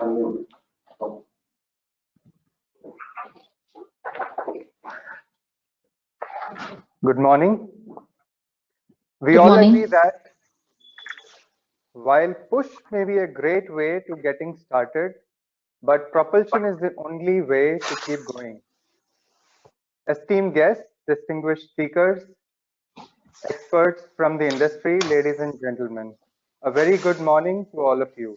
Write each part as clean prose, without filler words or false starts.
Good morning. We Good all morning. agree that while push may be a great way to getting started, but propulsion is the only way to keep going. Esteemed guests, distinguished speakers, experts from the industry, ladies and gentlemen, a very good morning to all of you.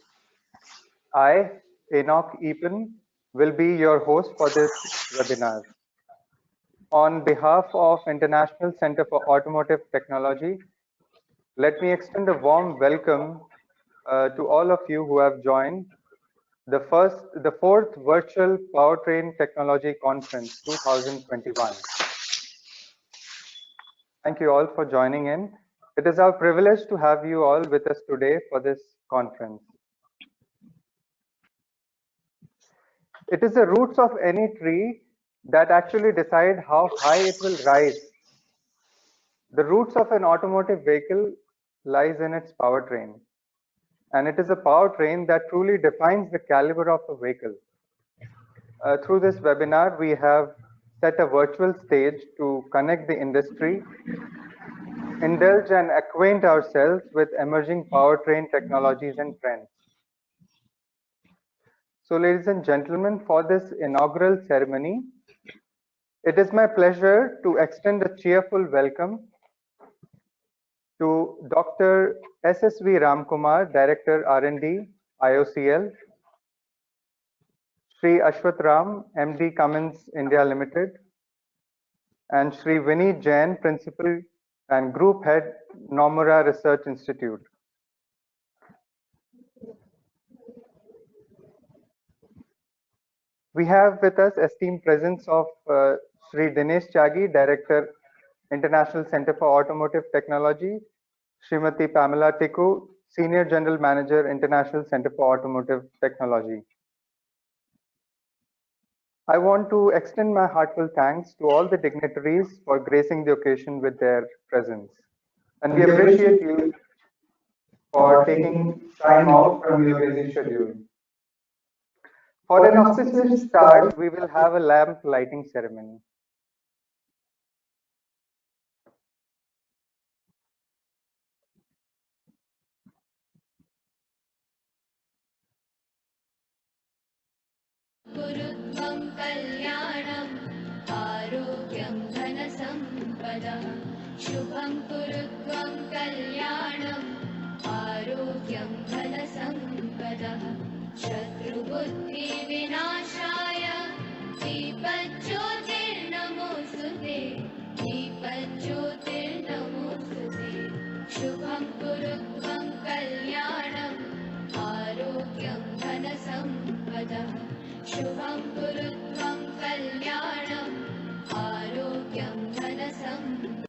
I, Enoch Epen, will be your host for this webinar. On behalf of International Center for Automotive Technology, let me extend a warm welcome to all of you who have joined the fourth virtual Powertrain Technology Conference 2021. Thank you all for joining in. It is our privilege to have you all with us today for this conference. It is the roots of any tree that actually decide how high it will rise. The roots of an automotive vehicle lies in its powertrain. And it is a powertrain that truly defines the caliber of a vehicle. Through this webinar, we have set a virtual stage to connect the industry, indulge and acquaint ourselves with emerging powertrain technologies and trends. So, ladies and gentlemen, for this inaugural ceremony, it is my pleasure to extend a cheerful welcome to Dr. SSV Ramkumar, Director R&D, IOCL, Shri Ashwath Ram, MD Cummins India Limited, and Shri Vineet Jain, Principal and Group Head, Nomura Research Institute. We have with us esteemed presence of Shri Dinesh Tyagi, Director, International Center for Automotive Technology, Srimati Pamela Tikku, Senior General Manager, International Center for Automotive Technology. I want to extend my heartfelt thanks to all the dignitaries for gracing the occasion with their presence. And we appreciate you for taking time out from your busy schedule. For an auspicious start, we will have a lamp lighting ceremony. गुरुत्वं कल्याणम् आरोग्यं धनसम्पदः शुभं कुरुत्वं कल्याणम् आरोग्यं धनसम्पदः शत्रुबुद्धिविनाशाय दीपज्योतिर्नमोऽस्तुते दीपज्योतिर्नमोऽस्तुते शुभं कुरुत्वं कल्याणम् आरोग्यं धनसम्पदः शुभं कुरुत्वं कल्याणम् आरोग्यं धनसम्पदः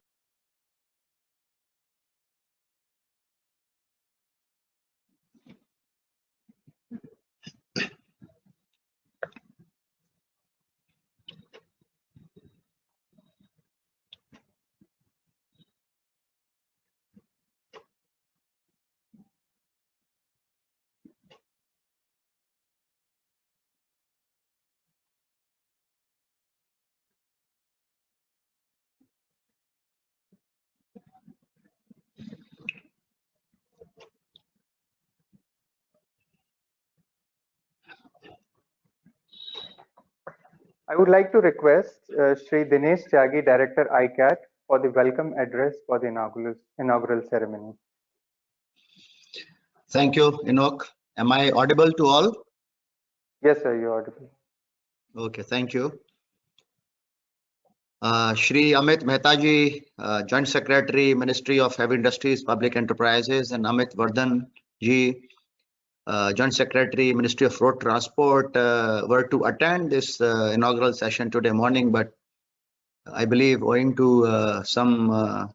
I would like to request Shri Dinesh Tyagi, Director ICAT, for the welcome address for the inaugural ceremony. Thank you, Enoch. Am I audible to all? Yes, sir, you're audible. Okay, thank you. Shri Amit Mehtaji, Joint Secretary, Ministry of Heavy Industries, Public Enterprises, and Amit Vardhan ji, Joint Secretary, Ministry of Road Transport, were to attend this inaugural session today morning, but I believe owing to some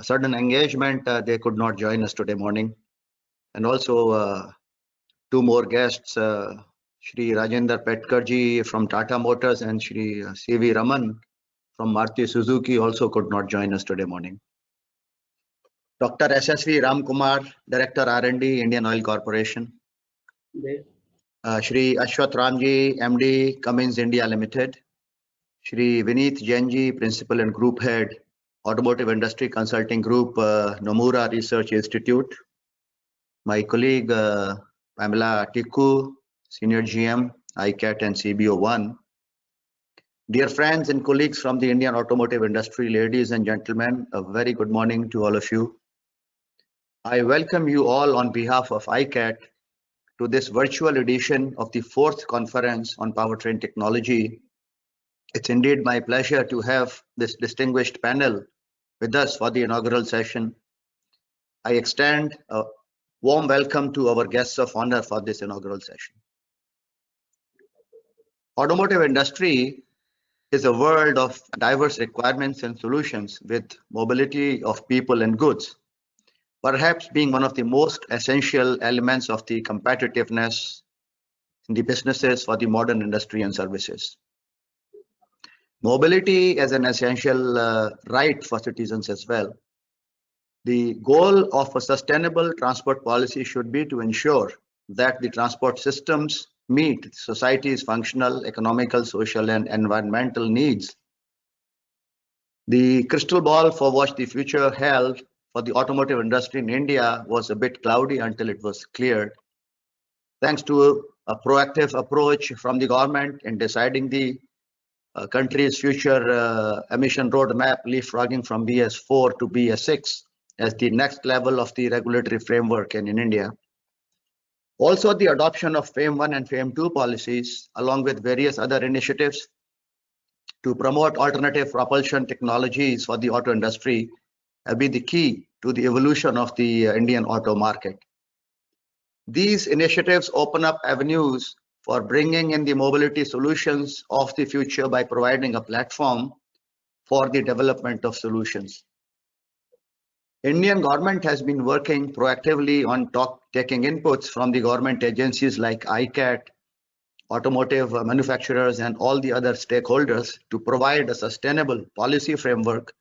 certain engagement, they could not join us today morning. And also two more guests, Shri Rajendra Petkar ji from Tata Motors and Shri C.V. Raman from Maruti Suzuki also could not join us today morning. Dr. SSV Ramkumar, Director R&D, Indian Oil Corporation. Shri Ashwath Ramji, MD, Cummins India Limited, Shri Vineet Jainji, Principal and Group Head, Automotive Industry Consulting Group, Nomura Research Institute, my colleague Pamela Tikku, Senior GM, ICAT and CBO1. Dear friends and colleagues from the Indian automotive industry, ladies and gentlemen, a very good morning to all of you. I welcome you all on behalf of ICAT to this virtual edition of the 4th conference on powertrain technology. It's indeed my pleasure to have this distinguished panel with us for the inaugural session. I extend a warm welcome to our guests of honor for this inaugural session. Automotive industry is a world of diverse requirements and solutions with mobility of people and goods, perhaps being one of the most essential elements of the competitiveness in the businesses for the modern industry and services. Mobility is an essential right for citizens as well. The goal of a sustainable transport policy should be to ensure that the transport systems meet society's functional, economical, social, and environmental needs. The crystal ball for what the future held for the automotive industry in India was a bit cloudy until it was cleared. Thanks to a proactive approach from the government in deciding the country's future emission roadmap, leapfrogging from BS4 to BS6 as the next level of the regulatory framework in India. Also, the adoption of FAME 1 and FAME 2 policies, along with various other initiatives to promote alternative propulsion technologies for the auto industry, have been the key to the evolution of the Indian auto market. These initiatives open up avenues for bringing in the mobility solutions of the future by providing a platform for the development of solutions. Indian government has been working proactively on taking inputs from the government agencies like ICAT, automotive manufacturers, and all the other stakeholders to provide a sustainable policy framework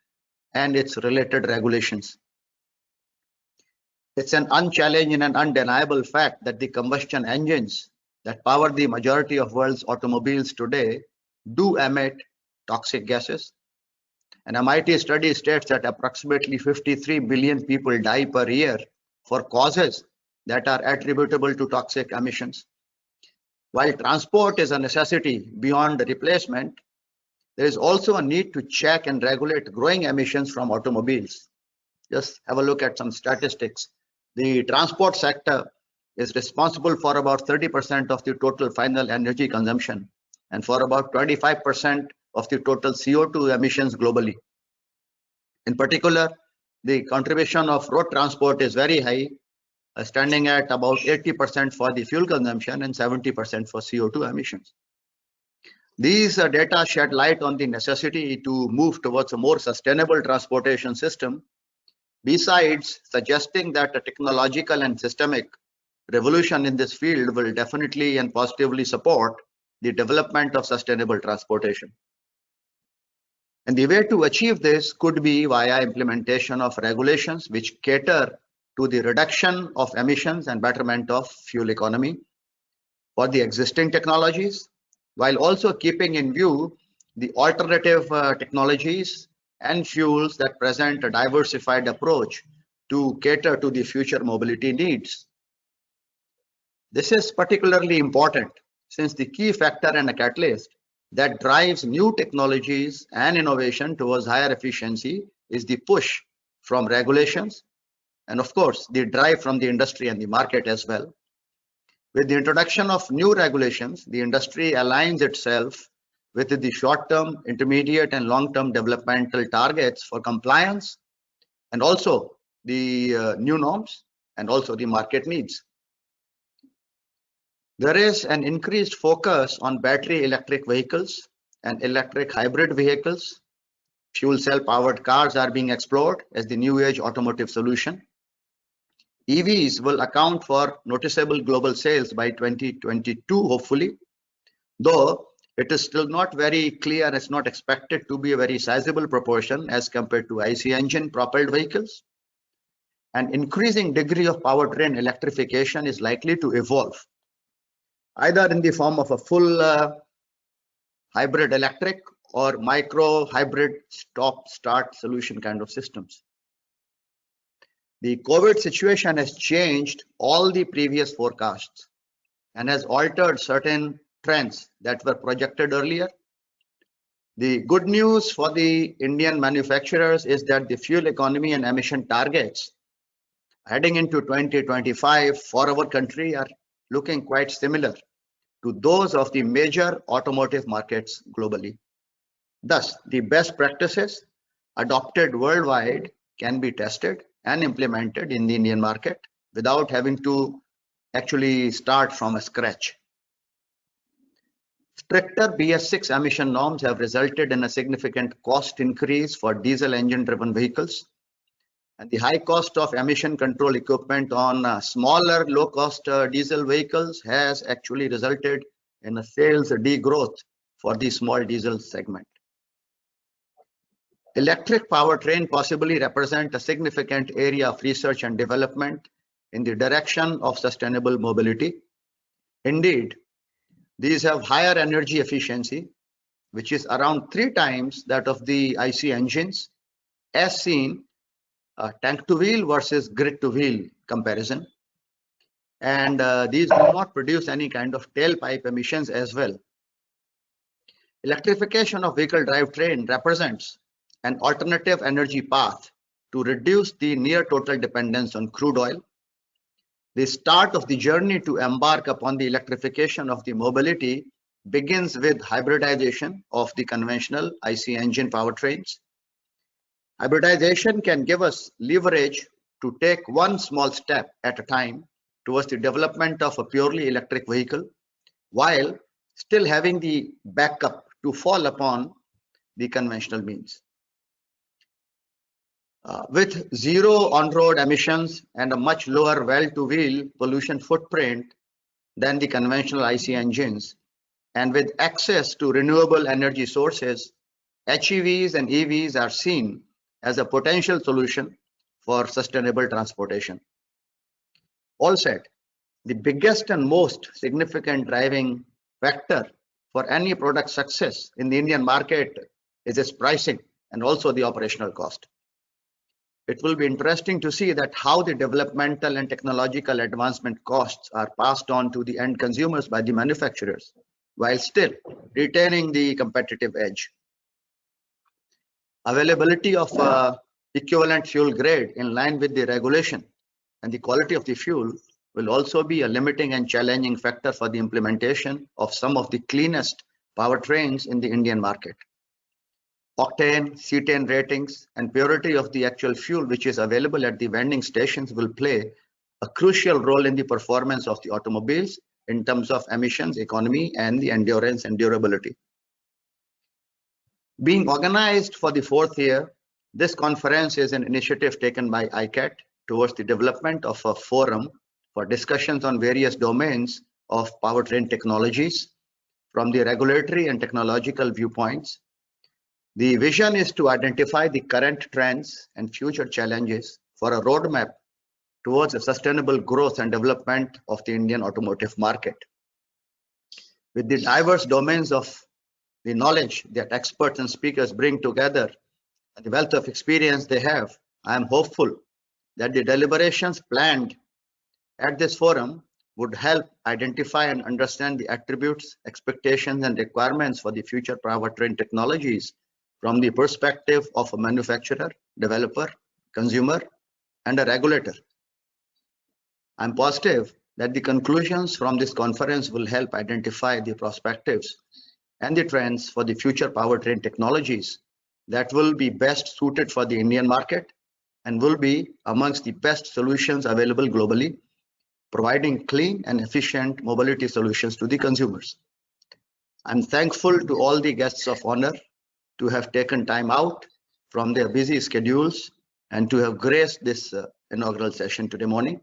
and its related regulations. It's an unchallenged and an undeniable fact that the combustion engines that power the majority of world's automobiles today do emit toxic gases. An MIT study states that approximately 53 billion people die per year for causes that are attributable to toxic emissions. While transport is a necessity beyond replacement, there is also a need to check and regulate growing emissions from automobiles. Just have a look at some statistics. The transport sector is responsible for about 30% of the total final energy consumption and for about 25% of the total CO2 emissions globally. In particular, the contribution of road transport is very high, standing at about 80% for the fuel consumption and 70% for CO2 emissions. These data shed light on the necessity to move towards a more sustainable transportation system, besides suggesting that a technological and systemic revolution in this field will definitely and positively support the development of sustainable transportation. And the way to achieve this could be via implementation of regulations which cater to the reduction of emissions and betterment of fuel economy for the existing technologies, while also keeping in view the alternative technologies and fuels that present a diversified approach to cater to the future mobility needs. This is particularly important since the key factor and a catalyst that drives new technologies and innovation towards higher efficiency is the push from regulations and, of course, the drive from the industry and the market as well. With the introduction of new regulations, the industry aligns itself with the short-term, intermediate, and long-term developmental targets for compliance and also the new norms and also the market needs. There is an increased focus on battery electric vehicles and electric hybrid vehicles. Fuel cell powered cars are being explored as the new age automotive solution. EVs will account for noticeable global sales by 2022, hopefully, though it is still not very clear. It's not expected to be a very sizable proportion as compared to IC engine propelled vehicles. An increasing degree of powertrain electrification is likely to evolve. either in the form of a full hybrid electric or micro hybrid stop-start solution kind of systems. The COVID situation has changed all the previous forecasts and has altered certain trends that were projected earlier. The good news for the Indian manufacturers is that the fuel economy and emission targets heading into 2025 for our country are looking quite similar to those of the major automotive markets globally. Thus, the best practices adopted worldwide can be tested and implemented in the Indian market without having to actually start from a scratch. Stricter BS6 emission norms have resulted in a significant cost increase for diesel engine driven vehicles, and the high cost of emission control equipment on smaller low cost diesel vehicles has actually resulted in a sales degrowth for the small diesel segment. Electric powertrain possibly represent a significant area of research and development in the direction of sustainable mobility. Indeed, these have higher energy efficiency, which is around 3 times that of the IC engines, as seen tank to wheel versus grid to wheel comparison. And these do not produce any kind of tailpipe emissions as well. Electrification of vehicle drivetrain represents an alternative energy path to reduce the near total dependence on crude oil. The start of the journey to embark upon the electrification of the mobility begins with hybridization of the conventional IC engine powertrains. Hybridization can give us leverage to take one small step at a time towards the development of a purely electric vehicle, while still having the backup to fall upon the conventional means. With zero on-road emissions and a much lower well-to-wheel pollution footprint than the conventional IC engines, and with access to renewable energy sources, HEVs and EVs are seen as a potential solution for sustainable transportation. All said, the biggest and most significant driving factor for any product success in the Indian market is its pricing and also the operational cost. It will be interesting to see that how the developmental and technological advancement costs are passed on to the end consumers by the manufacturers, while still retaining the competitive edge. Availability of equivalent fuel grade in line with the regulation and the quality of the fuel will also be a limiting and challenging factor for the implementation of some of the cleanest powertrains in the Indian market. Octane, cetane ratings, and purity of the actual fuel which is available at the vending stations will play a crucial role in the performance of the automobiles in terms of emissions, economy, and the endurance and durability. Being organized for the 4th year, this conference is an initiative taken by ICAT towards the development of a forum for discussions on various domains of powertrain technologies from the regulatory and technological viewpoints. The vision is to identify the current trends and future challenges for a roadmap towards a sustainable growth and development of the Indian automotive market. With the diverse domains of the knowledge that experts and speakers bring together and the wealth of experience they have, I am hopeful that the deliberations planned at this forum would help identify and understand the attributes, expectations, and requirements for the future powertrain technologies from the perspective of a manufacturer, developer, consumer, and a regulator. I'm positive that the conclusions from this conference will help identify the perspectives and the trends for the future powertrain technologies that will be best suited for the Indian market and will be amongst the best solutions available globally, providing clean and efficient mobility solutions to the consumers. I'm thankful to all the guests of honor to have taken time out from their busy schedules and to have graced this inaugural session today morning.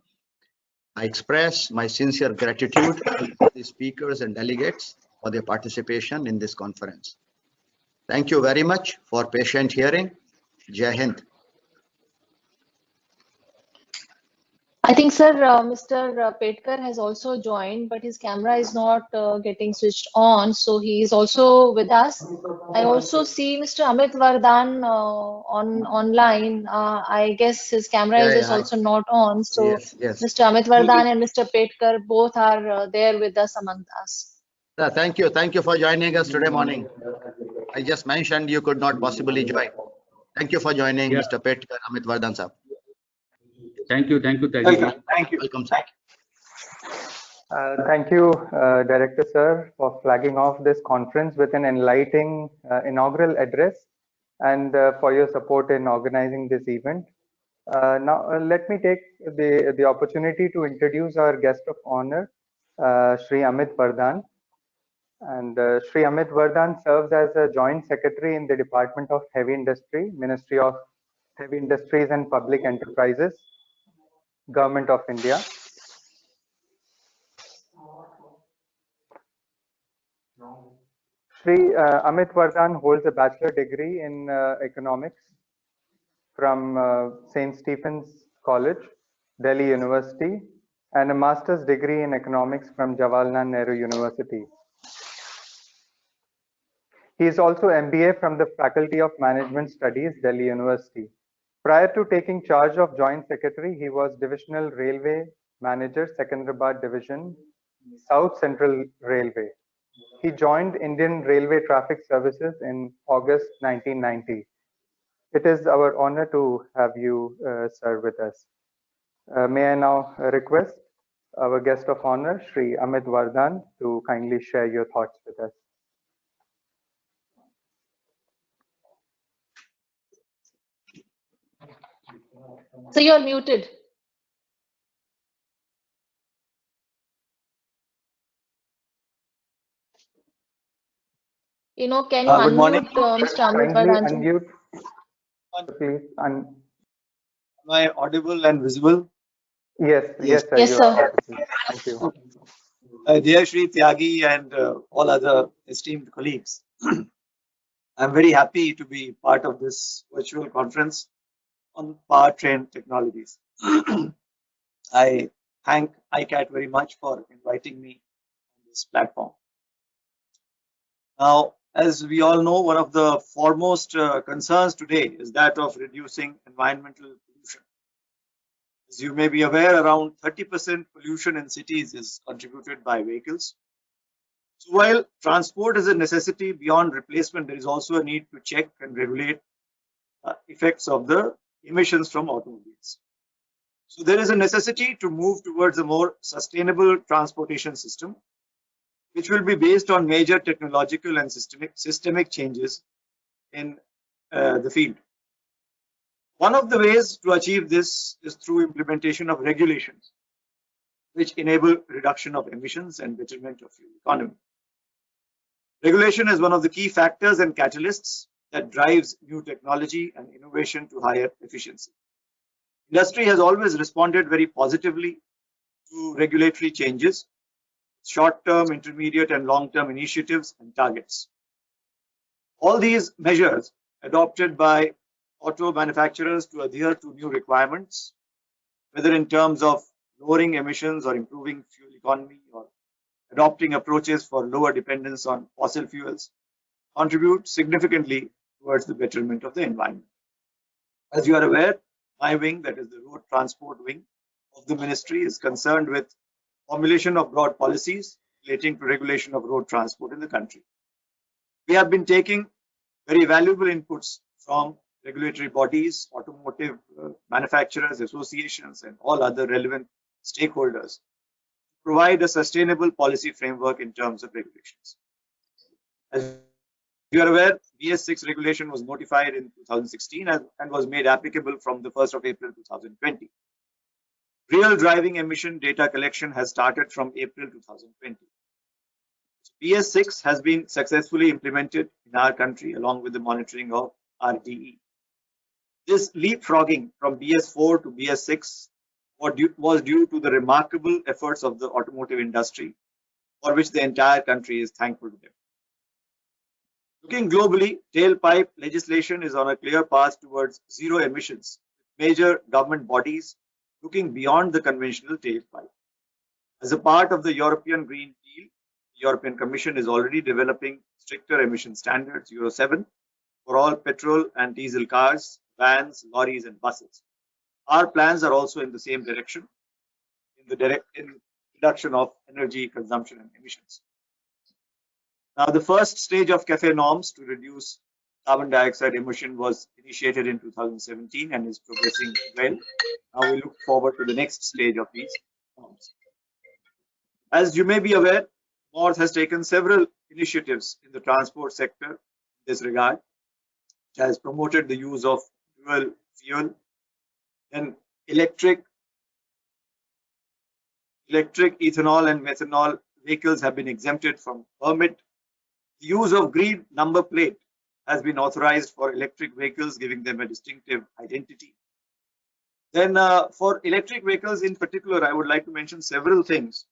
I express my sincere gratitude to the speakers and delegates for their participation in this conference. Thank you very much for patient hearing. Jai Hind. I think, sir, Mr. Petkar has also joined, but his camera is not getting switched on, so he is also with us. I also see Mr. Amit Vardhan on online. I guess his camera Yeah, is yeah. also not on. So Yes, yes. Mr. Amit Vardhan and Mr. Petkar both are there with us among us. Thank you. Thank you for joining us today morning. I just mentioned you could not possibly join. Thank you for joining, Yeah. Mr. Petkar, Amit Vardhan sir. Thank you, Tyagi. Welcome, sir. Thank you, Director Sir, for flagging off this conference with an enlightening inaugural address and for your support in organizing this event. Now, let me take the opportunity to introduce our guest of honor, Shri Amit Vardhan. And Shri Amit Vardhan serves as a Joint Secretary in the Department of Heavy Industry, Ministry of Heavy Industries and Public Enterprises, Government of India. Shri Amit Vardhan holds a bachelor degree in economics from St. Stephen's College, Delhi University, and a master's degree in economics from Jawaharlal Nehru University. He is also MBA from the Faculty of Management Studies, Delhi University. Prior to taking charge of Joint Secretary, he was Divisional Railway Manager, Secunderabad Division, South Central Railway. He joined Indian Railway Traffic Services in August 1990. It is our honor to have you, sir, with us. May I now request our guest of honor, Shri Amit Vardhan, to kindly share your thoughts with us. So you're muted. Can you unmute Mr. Amit Vardhan? Unmute, please. Am I audible and visible? Yes, yes, sir. Yes, sir. Thank you. Dear Shri Tyagi and all other esteemed colleagues, I'm very happy to be part of this virtual conference on powertrain technologies. I thank ICAT very much for inviting me on this platform. Now, as we all know, one of the foremost concerns today is that of reducing environmental pollution. As you may be aware, around 30% pollution in cities is contributed by vehicles. So while transport is a necessity beyond replacement, there is also a need to check and regulate effects of the emissions from automobiles. So there is a necessity to move towards a more sustainable transportation system, which will be based on major technological and systemic changes in the field. One of the ways to achieve this is through implementation of regulations, which enable reduction of emissions and betterment of fuel economy. Regulation is one of the key factors and catalysts that drives new technology and innovation to higher efficiency. Industry has always responded very positively to regulatory changes, short-term, intermediate, and long-term initiatives and targets. All these measures adopted by auto manufacturers to adhere to new requirements, whether in terms of lowering emissions or improving fuel economy or adopting approaches for lower dependence on fossil fuels, contribute significantly towards the betterment of the environment. As you are aware, my wing, that is the Road Transport Wing of the Ministry, is concerned with formulation of broad policies relating to regulation of road transport in the country. We have been taking very valuable inputs from regulatory bodies, automotive manufacturers, associations, and all other relevant stakeholders to provide a sustainable policy framework in terms of regulations. As you are aware, BS6 regulation was notified in 2016 and was made applicable from the 1st of April 2020. Real driving emission data collection has started from April 2020. BS6 has been successfully implemented in our country along with the monitoring of RDE. This leapfrogging from BS4 to BS6 was due to the remarkable efforts of the automotive industry, for which the entire country is thankful to them. Looking globally, tailpipe legislation is on a clear path towards zero emissions. Major government bodies looking beyond the conventional tailpipe. As a part of the European Green Deal, the European Commission is already developing stricter emission standards, Euro 7, for all petrol and diesel cars, vans, lorries, and buses. Our plans are also in the same direction, in reduction of energy consumption and emissions. Now, the first stage of CAFE norms to reduce carbon dioxide emission was initiated in 2017 and is progressing well. Now we look forward to the next stage of these norms. As you may be aware, MoRTH has taken several initiatives in the transport sector in this regard. It has promoted the use of dual fuel, then electric, ethanol, and methanol vehicles have been exempted from permit. The use of green number plate has been authorized for electric vehicles, giving them a distinctive identity. Then for electric vehicles in particular, I would like to mention several things.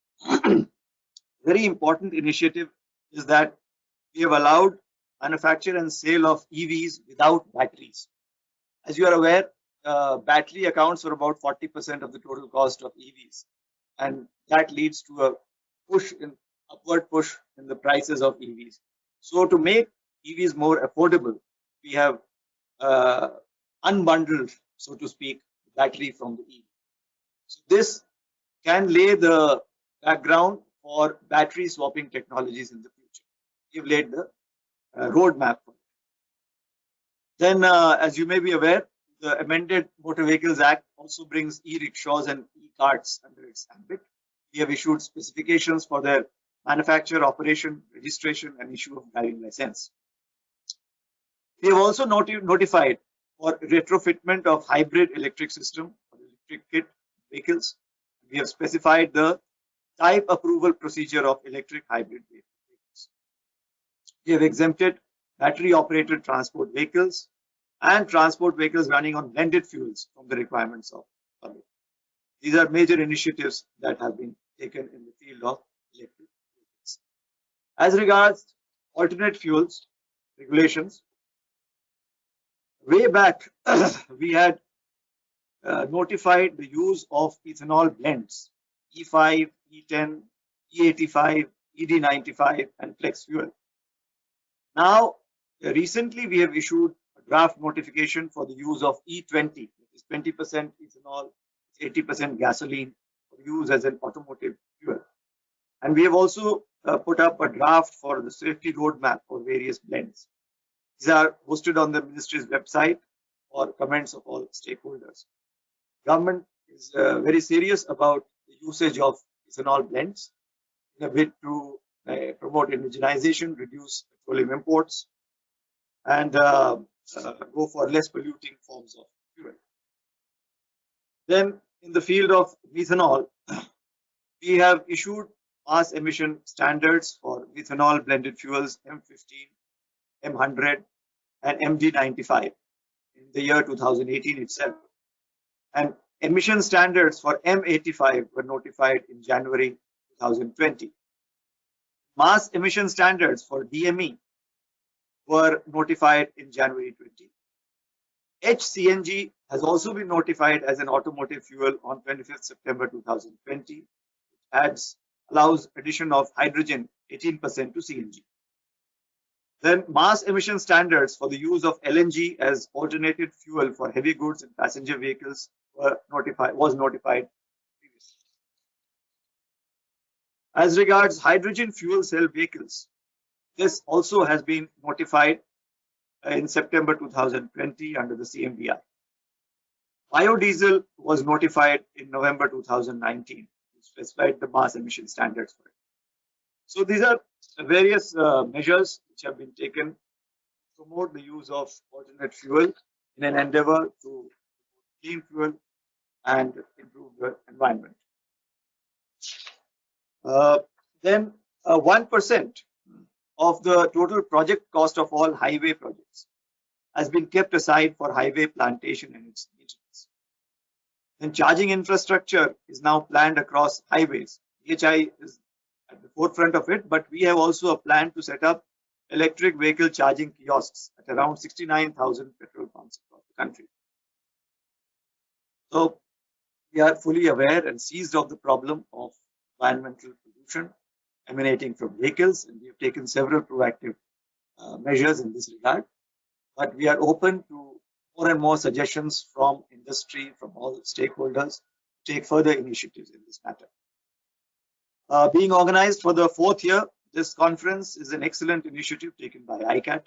Very important initiative is that we have allowed manufacture and sale of EVs without batteries. As you are aware, battery accounts for about 40% of the total cost of EVs, and that leads to a upward push in the prices of EVs. So to make EVs more affordable, we have unbundled, so to speak, battery from the EV. So this can lay the background for battery swapping technologies in the future. We've laid the roadmap for it. Then, as you may be aware, the amended Motor Vehicles Act also brings e-rickshaws and e-carts under its ambit. We have issued specifications for their manufacture, operation, registration, and issue of driving license. We have also notified for retrofitment of hybrid electric system or electric kit vehicles. We have specified the type approval procedure of electric hybrid vehicles. We have exempted battery operated transport vehicles and transport vehicles running on blended fuels from the requirements of public. These are major initiatives that have been taken in the field of electric vehicles. As regards alternate fuels regulations, way back we had notified the use of ethanol blends, E5, E10, E85, ED95, and flex fuel. Now, recently we have issued a draft notification for the use of E20, which is 20% ethanol, 80% gasoline, for use as an automotive fuel. And we have also put up a draft for the safety roadmap for various blends. These are posted on the ministry's website for comments of all stakeholders. Government is very serious about the usage of ethanol blends in a bid to promote indigenization, reduce petroleum imports, and go for less polluting forms of fuel. Then in the field of methanol, we have issued mass emission standards for methanol blended fuels M15, M100, and MD95 in the year 2018 itself. And emission standards for M85 were notified in January 2020. Mass emission standards for DME were notified in January 20. HCNG has also been notified as an automotive fuel on 25th September 2020. It allows addition of hydrogen 18% to CNG. Then mass emission standards for the use of LNG as alternative fuel for heavy goods and passenger vehicles was notified previously. As regards hydrogen fuel cell vehicles, this also has been notified in September 2020 under the CMVI. Biodiesel was notified in November 2019, which specified the mass emission standards for it. So these are various measures which have been taken to promote the use of alternate fuel in an endeavor to clean fuel and improve the environment. Then 1% of the total project cost of all highway projects has been kept aside for highway plantation and its maintenance. And charging infrastructure is now planned across highways. DHI is at the forefront of it, but we have also a plan to set up electric vehicle charging kiosks at around 69,000 petrol pumps across the country. So We are fully aware and seized of the problem of environmental pollution emanating from vehicles, and we have taken several proactive measures in this regard. But we are open to more and more suggestions from industry, from all stakeholders, to take further initiatives in this matter. Being organized for the 4th year, this conference is an excellent initiative taken by ICAT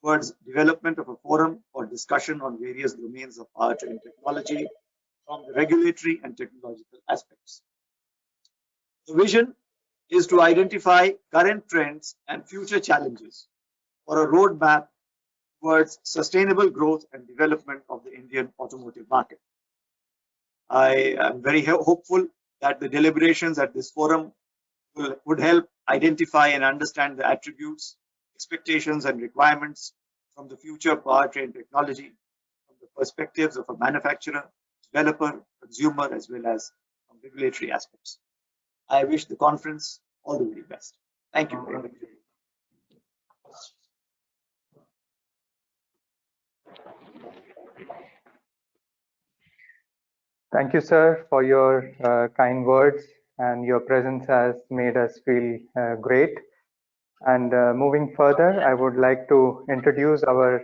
towards development of a forum for discussion on various domains of powertrain technology from the regulatory and technological aspects. The vision is to identify current trends and future challenges for a roadmap towards sustainable growth and development of the Indian automotive market. I am very hopeful that the deliberations at this forum would help identify and understand the attributes, expectations, and requirements from the future powertrain technology from the perspectives of a manufacturer, developer, consumer, as well as from regulatory aspects. I wish the conference all the very best. Thank you very much. Thank you, sir, for your kind words, and your presence has made us feel great. And moving further, I would like to introduce our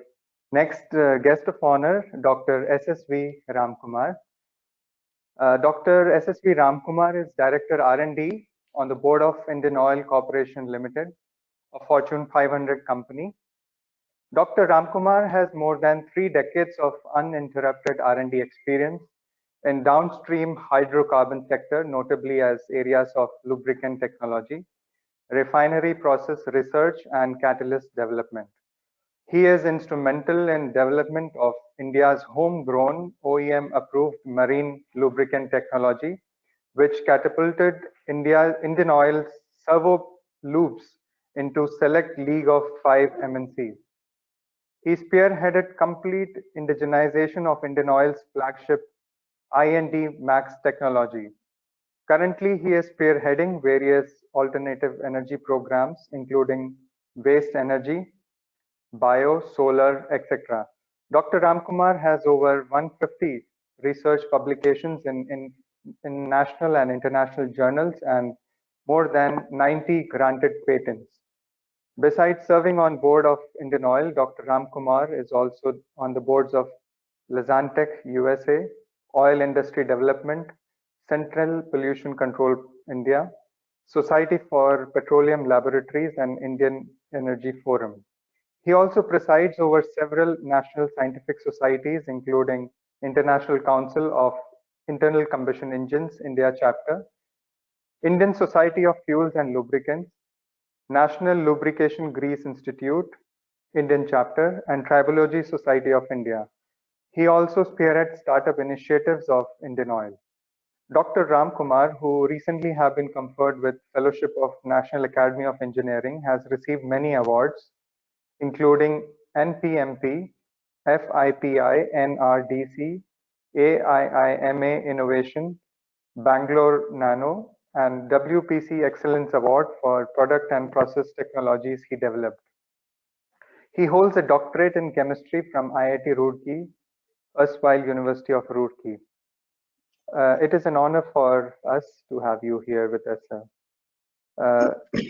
next guest of honor, Dr. SSV Ramkumar. Dr. SSV Ramkumar is Director R&D on the board of Indian Oil Corporation Limited, a Fortune 500 company. Dr. Ramkumar has more than 3 decades of uninterrupted R&D experience in downstream hydrocarbon sector, notably as areas of lubricant technology, refinery process research, and catalyst development. He is instrumental in development of India's homegrown OEM-approved marine lubricant technology, which catapulted Indian Oil's servo lubes into select league of 5 MNCs. He spearheaded complete indigenization of Indian Oil's flagship IND Max technology. Currently, he is spearheading various alternative energy programs, including waste energy, bio, solar, etc. Dr. Ramkumar has over 150 research publications in national and international journals and more than 90 granted patents. Besides serving on board of Indian Oil, Dr. Ramkumar is also on the boards of Lazantec USA, Oil Industry Development, Central Pollution Control India, Society for Petroleum Laboratories, and Indian Energy Forum. He also presides over several national scientific societies, including International Council of Internal Combustion Engines India Chapter, Indian Society of Fuels and Lubricants, National Lubrication Grease Institute, Indian Chapter, and Tribology Society of India. He also spearheads startup initiatives of Indian Oil. Dr. Ramkumar, who recently have been conferred with Fellowship of National Academy of Engineering, has received many awards, including NPMP, FIPI, NRDC, AIIMA Innovation, Bangalore Nano, and WPC Excellence Award for product and process technologies he developed. He holds a doctorate in chemistry from IIT Roorkee, erstwhile University of Roorkee. It is an honor for us to have you here with us, sir.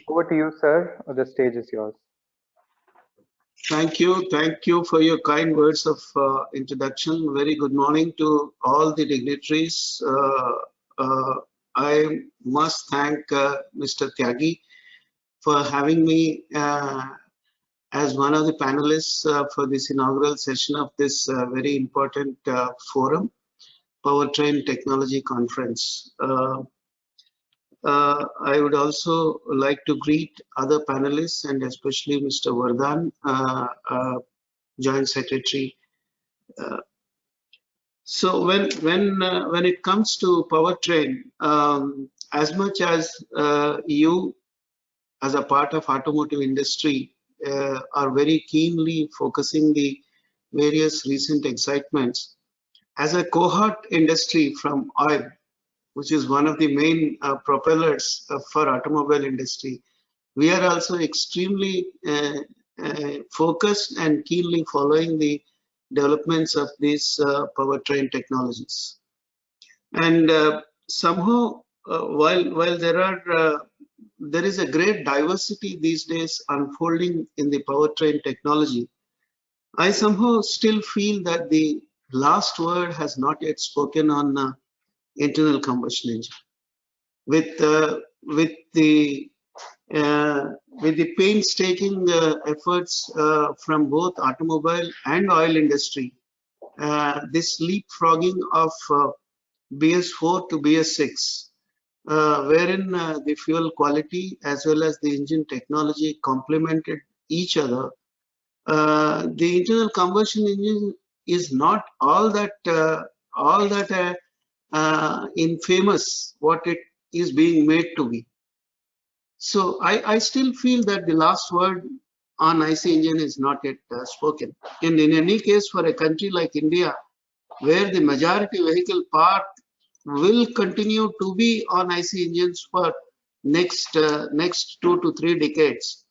Over to you, sir. The stage is yours. Thank you for your kind words of introduction. Very good morning to all the dignitaries. I must thank Mr. Tyagi for having me as one of the panelists for this inaugural session of this very important forum, Powertrain Technology Conference. I would also like to greet other panelists and especially Mr. Vardhan, Joint Secretary. So when it comes to powertrain, as much as you as a part of automotive industry are very keenly focusing the various recent excitements, as a cohort industry from oil, which is one of the main propellers for automobile industry, we are also extremely focused and keenly following the developments of these powertrain technologies. And somehow, while there is a great diversity these days unfolding in the powertrain technology, I somehow still feel that the last word has not yet spoken on internal combustion engine. With the painstaking efforts from both automobile and oil industry, this leapfrogging of BS4 to BS6, wherein the fuel quality as well as the engine technology complemented each other. The internal combustion engine is not all that infamous what it is being made to be. So I still feel that the last word on IC engine is not yet spoken. And in any case, for a country like India, where the majority vehicle park will continue to be on IC engines for next 2 to 3 decades,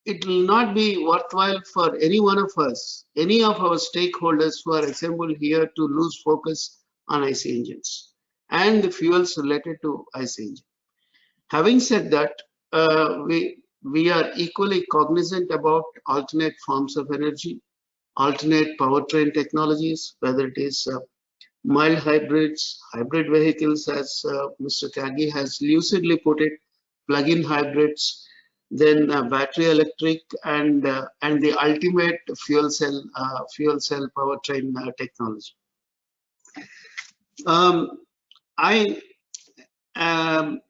it will not be worthwhile for any one of us, any of our stakeholders who are assembled here, to lose focus on IC engines and the fuels related to IC engine. Having said that, we are equally cognizant about alternate forms of energy, alternate powertrain technologies, whether it is mild hybrids, hybrid vehicles, as Mr. Tyagi has lucidly put it, plug-in hybrids, then battery electric, and the ultimate fuel cell powertrain technology. I am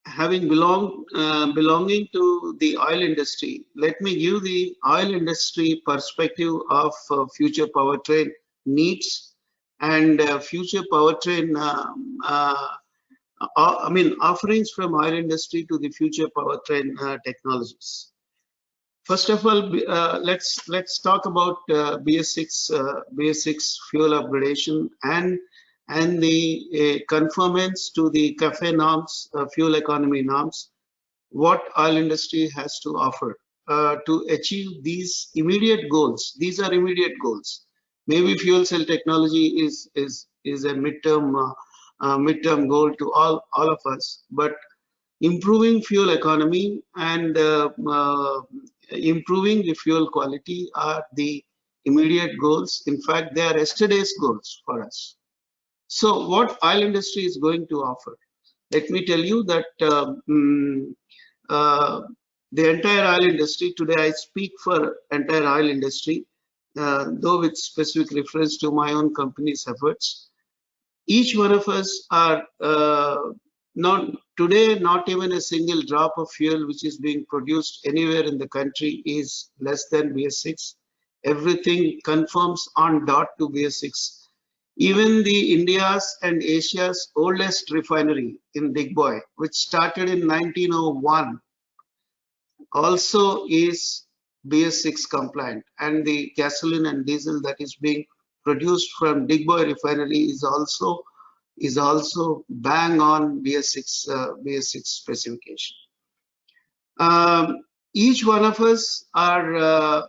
having belonging to the oil industry. Let me give the oil industry perspective of future powertrain needs and future powertrain offerings from oil industry to the future powertrain technologies. First of all, let's talk about BS6 fuel upgradation and the conformance to the CAFE norms, fuel economy norms. What oil industry has to offer to achieve these immediate goals. These are immediate goals. Maybe fuel cell technology is a midterm goal to all of us, but improving fuel economy and improving the fuel quality are the immediate goals. In fact, they are yesterday's goals for us. So what oil industry is going to offer? Let me tell you that the entire oil industry, today I speak for entire oil industry, though with specific reference to my own company's efforts. Each one of us are not even a single drop of fuel which is being produced anywhere in the country is less than BS6. Everything conforms on dot to BS6. Even the India's and Asia's oldest refinery in Digboy, which started in 1901, also is BS6 compliant, and the gasoline and diesel that is being produced from Digboy refinery is also bang on BS6 specification. Each one of us are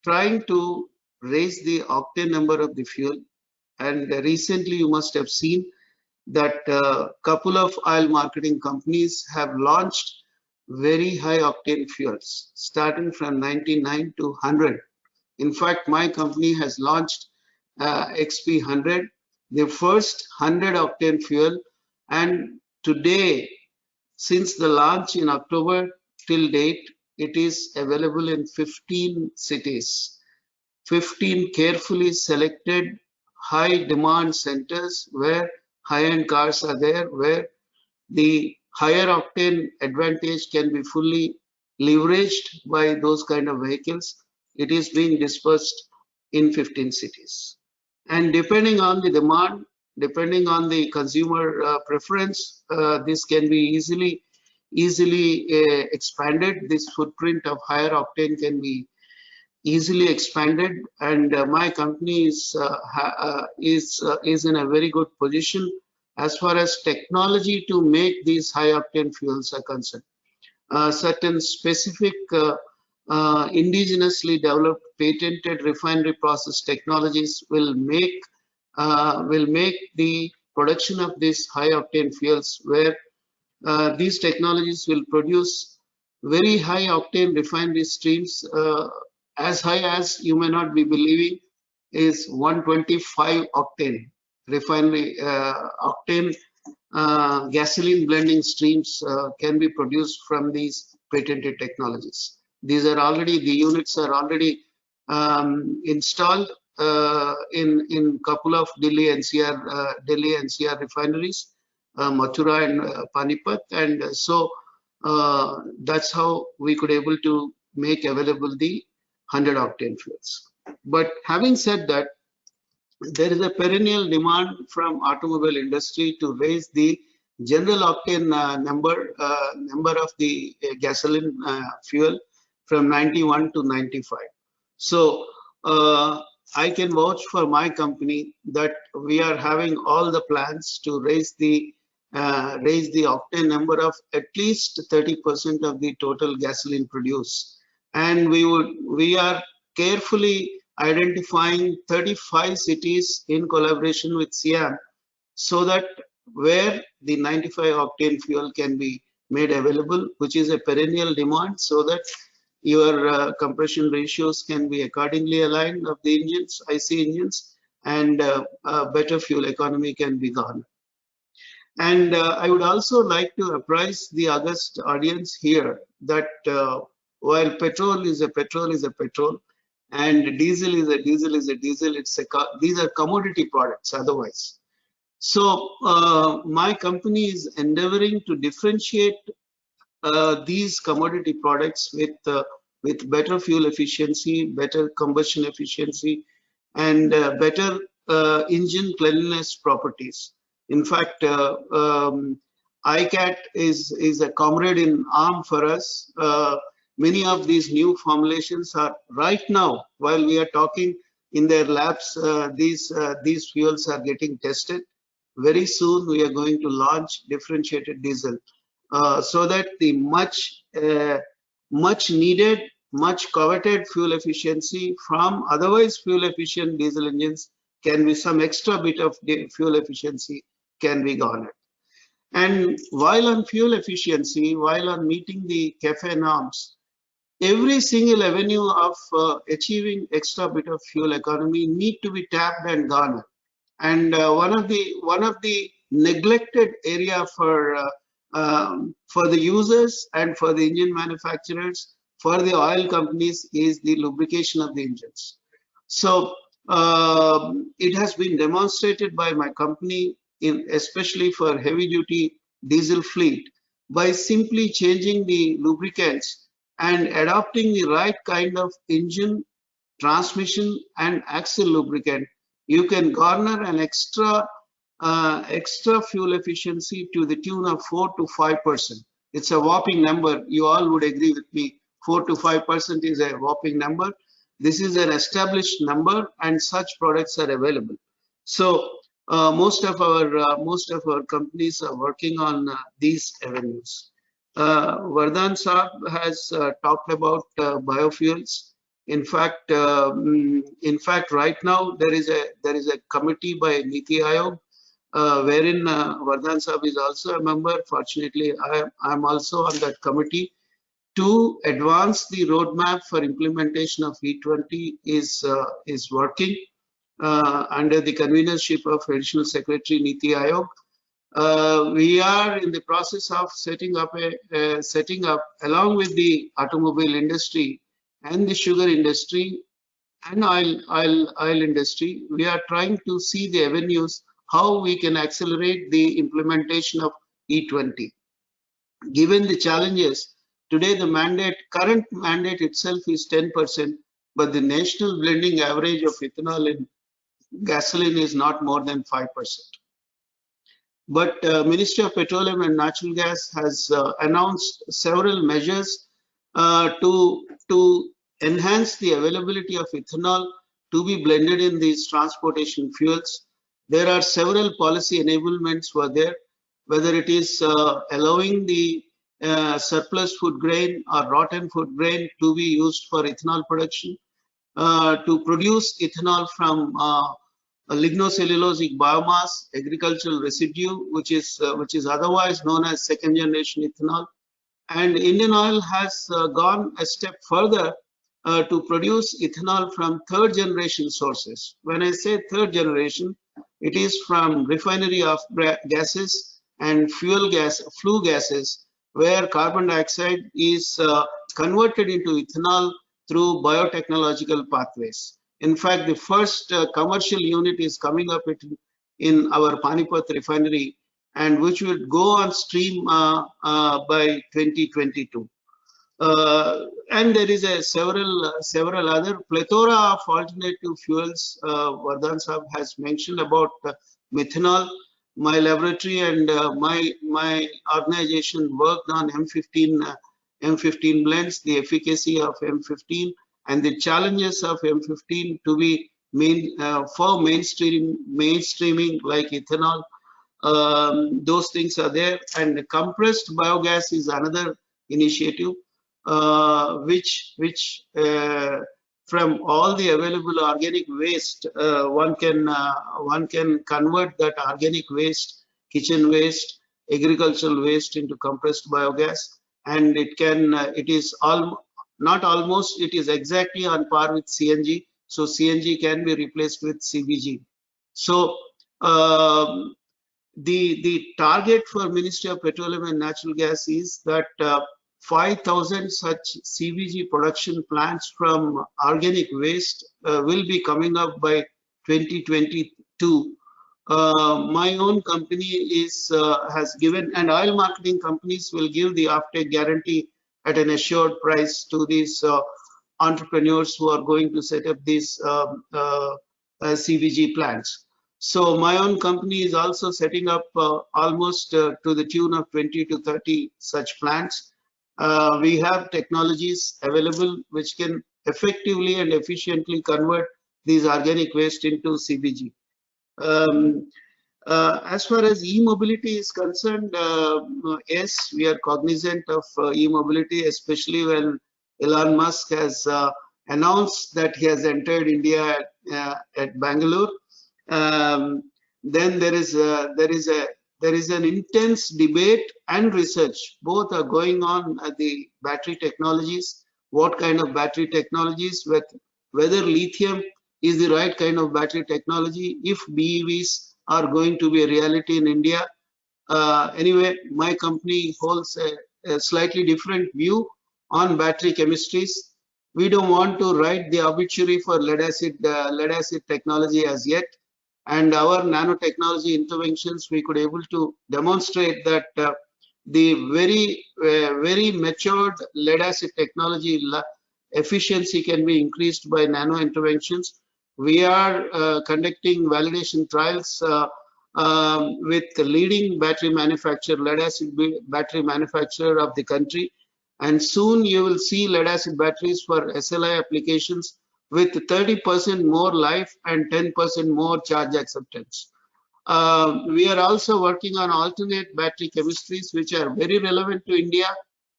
trying to raise the octane number of the fuel. And recently, you must have seen that a couple of oil marketing companies have launched very high octane fuels, starting from 99 to 100. In fact, my company has launched XP100, the first 100 octane fuel, and today, since the launch in October till date, it is available in 15 cities, 15 carefully selected high demand centers where high-end cars are there, where the higher octane advantage can be fully leveraged by those kind of vehicles. It is being dispersed in 15 cities. And depending on the demand, depending on the consumer preference, this can be easily expanded. This footprint of higher octane can be easily expanded, and my company is in a very good position as far as technology to make these high octane fuels are concerned. Certain specific indigenously developed patented refinery process technologies will make will make the production of these high octane fuels, where these technologies will produce very high octane refinery streams, as high as you may not be believing is 125 octane refinery octane gasoline blending streams can be produced from these patented technologies. These are already, the units are already installed in couple of Delhi NCR refineries, Mathura and Panipat, and so that's how we could able to make available the 100 octane fuels. But having said that, there is a perennial demand from automobile industry to raise the general octane number of the gasoline fuel from 91 to 95. So I can vouch for my company that we are having all the plans to raise the octane number of at least 30% of the total gasoline produced, and we are carefully identifying 35 cities in collaboration with SIAM, so that where the 95 octane fuel can be made available, which is a perennial demand, so that your compression ratios can be accordingly aligned of the engines, IC engines, and better fuel economy can be garnered. And I would also like to apprise the august audience here that while petrol is a petrol, and diesel is a diesel, these are commodity products otherwise. So my company is endeavoring to differentiate these commodity products with better fuel efficiency, better combustion efficiency, and better engine cleanliness properties. In fact, ICAT is a comrade in arm for us. Many of these new formulations are right now, while we are talking, in their labs. These fuels are getting tested. Very soon we are going to launch differentiated diesel, so that the much needed, much coveted fuel efficiency from otherwise fuel efficient diesel engines can be, some extra bit of fuel efficiency can be garnered. And while on fuel efficiency, while on meeting the CAFE norms, every single avenue of achieving extra bit of fuel economy need to be tapped and garnered. And one of the neglected area for the users and for the engine manufacturers, for the oil companies, is the lubrication of the engines. So it has been demonstrated by my company, especially for heavy duty diesel fleet, by simply changing the lubricants and adopting the right kind of engine, transmission, and axle lubricant, you can garner an extra fuel efficiency to the tune of 4 to 5%. It's a whopping number. You all would agree with me. 4 to 5% is a whopping number. This is an established number, and such products are available. So most of our companies are working on these avenues. Vardhan Saab has talked about biofuels. In fact, right now there is a committee by Niti Aayog, wherein Vardhan Saab is also a member. Fortunately, I am also on that committee. To advance the roadmap for implementation of E20 is working under the convenership of Additional Secretary Niti Aayog. We are in the process of setting up along with the automobile industry and the sugar industry and oil industry. We are trying to see the avenues how we can accelerate the implementation of E20. Given the challenges today, the current mandate itself is 10%, but the national blending average of ethanol in gasoline is not more than 5%. But Ministry of Petroleum and Natural Gas has announced several measures to enhance the availability of ethanol to be blended in these transportation fuels. There are several policy enablements for there, whether it is allowing the surplus food grain or rotten food grain to be used for ethanol production, to produce ethanol from lignocellulosic biomass, agricultural residue, which is otherwise known as second generation ethanol. And Indian Oil has gone a step further to produce ethanol from third generation sources. When I say third generation, it is from refinery of gases and flue gases, where carbon dioxide is converted into ethanol through biotechnological pathways. In fact, the first commercial unit is coming up in our Panipat refinery, and which will go on stream by 2022. And there is a several other plethora of alternative fuels. Vardhan Sahab has mentioned about methanol. My laboratory and my organization worked on M15 blends, the efficacy of M15 and the challenges of M15 to be for mainstreaming like ethanol. Those things are there, and compressed biogas is another initiative, which from all the available organic waste, one can convert that organic waste, kitchen waste, agricultural waste into compressed biogas, and it is exactly on par with CNG. So CNG can be replaced with CBG. So the target for Ministry of Petroleum and Natural Gas is that 5,000 such CBG production plants from organic waste will be coming up by 2022. My own company has given, and oil marketing companies will give the offtake guarantee at an assured price to these entrepreneurs who are going to set up these CBG plants. So my own company is also setting up almost to the tune of 20 to 30 such plants. We have technologies available which can effectively and efficiently convert these organic waste into CBG. As far as e-mobility is concerned, yes, we are cognizant of e-mobility, especially when Elon Musk has announced that he has entered India at Bangalore. Then there is an intense debate and research. Both are going on at the battery technologies. What kind of battery technologies? Whether lithium is the right kind of battery technology. If BEVs are going to be a reality in India. Anyway, my company holds a slightly different view on battery chemistries. We don't want to write the obituary for lead acid technology as yet. And our nanotechnology interventions, we could able to demonstrate that the very matured lead acid technology efficiency can be increased by nano interventions. We are conducting validation trials with the leading battery manufacturer, lead acid battery manufacturer of the country. And soon you will see lead acid batteries for SLI applications with 30% more life and 10% more charge acceptance. We are also working on alternate battery chemistries which are very relevant to India.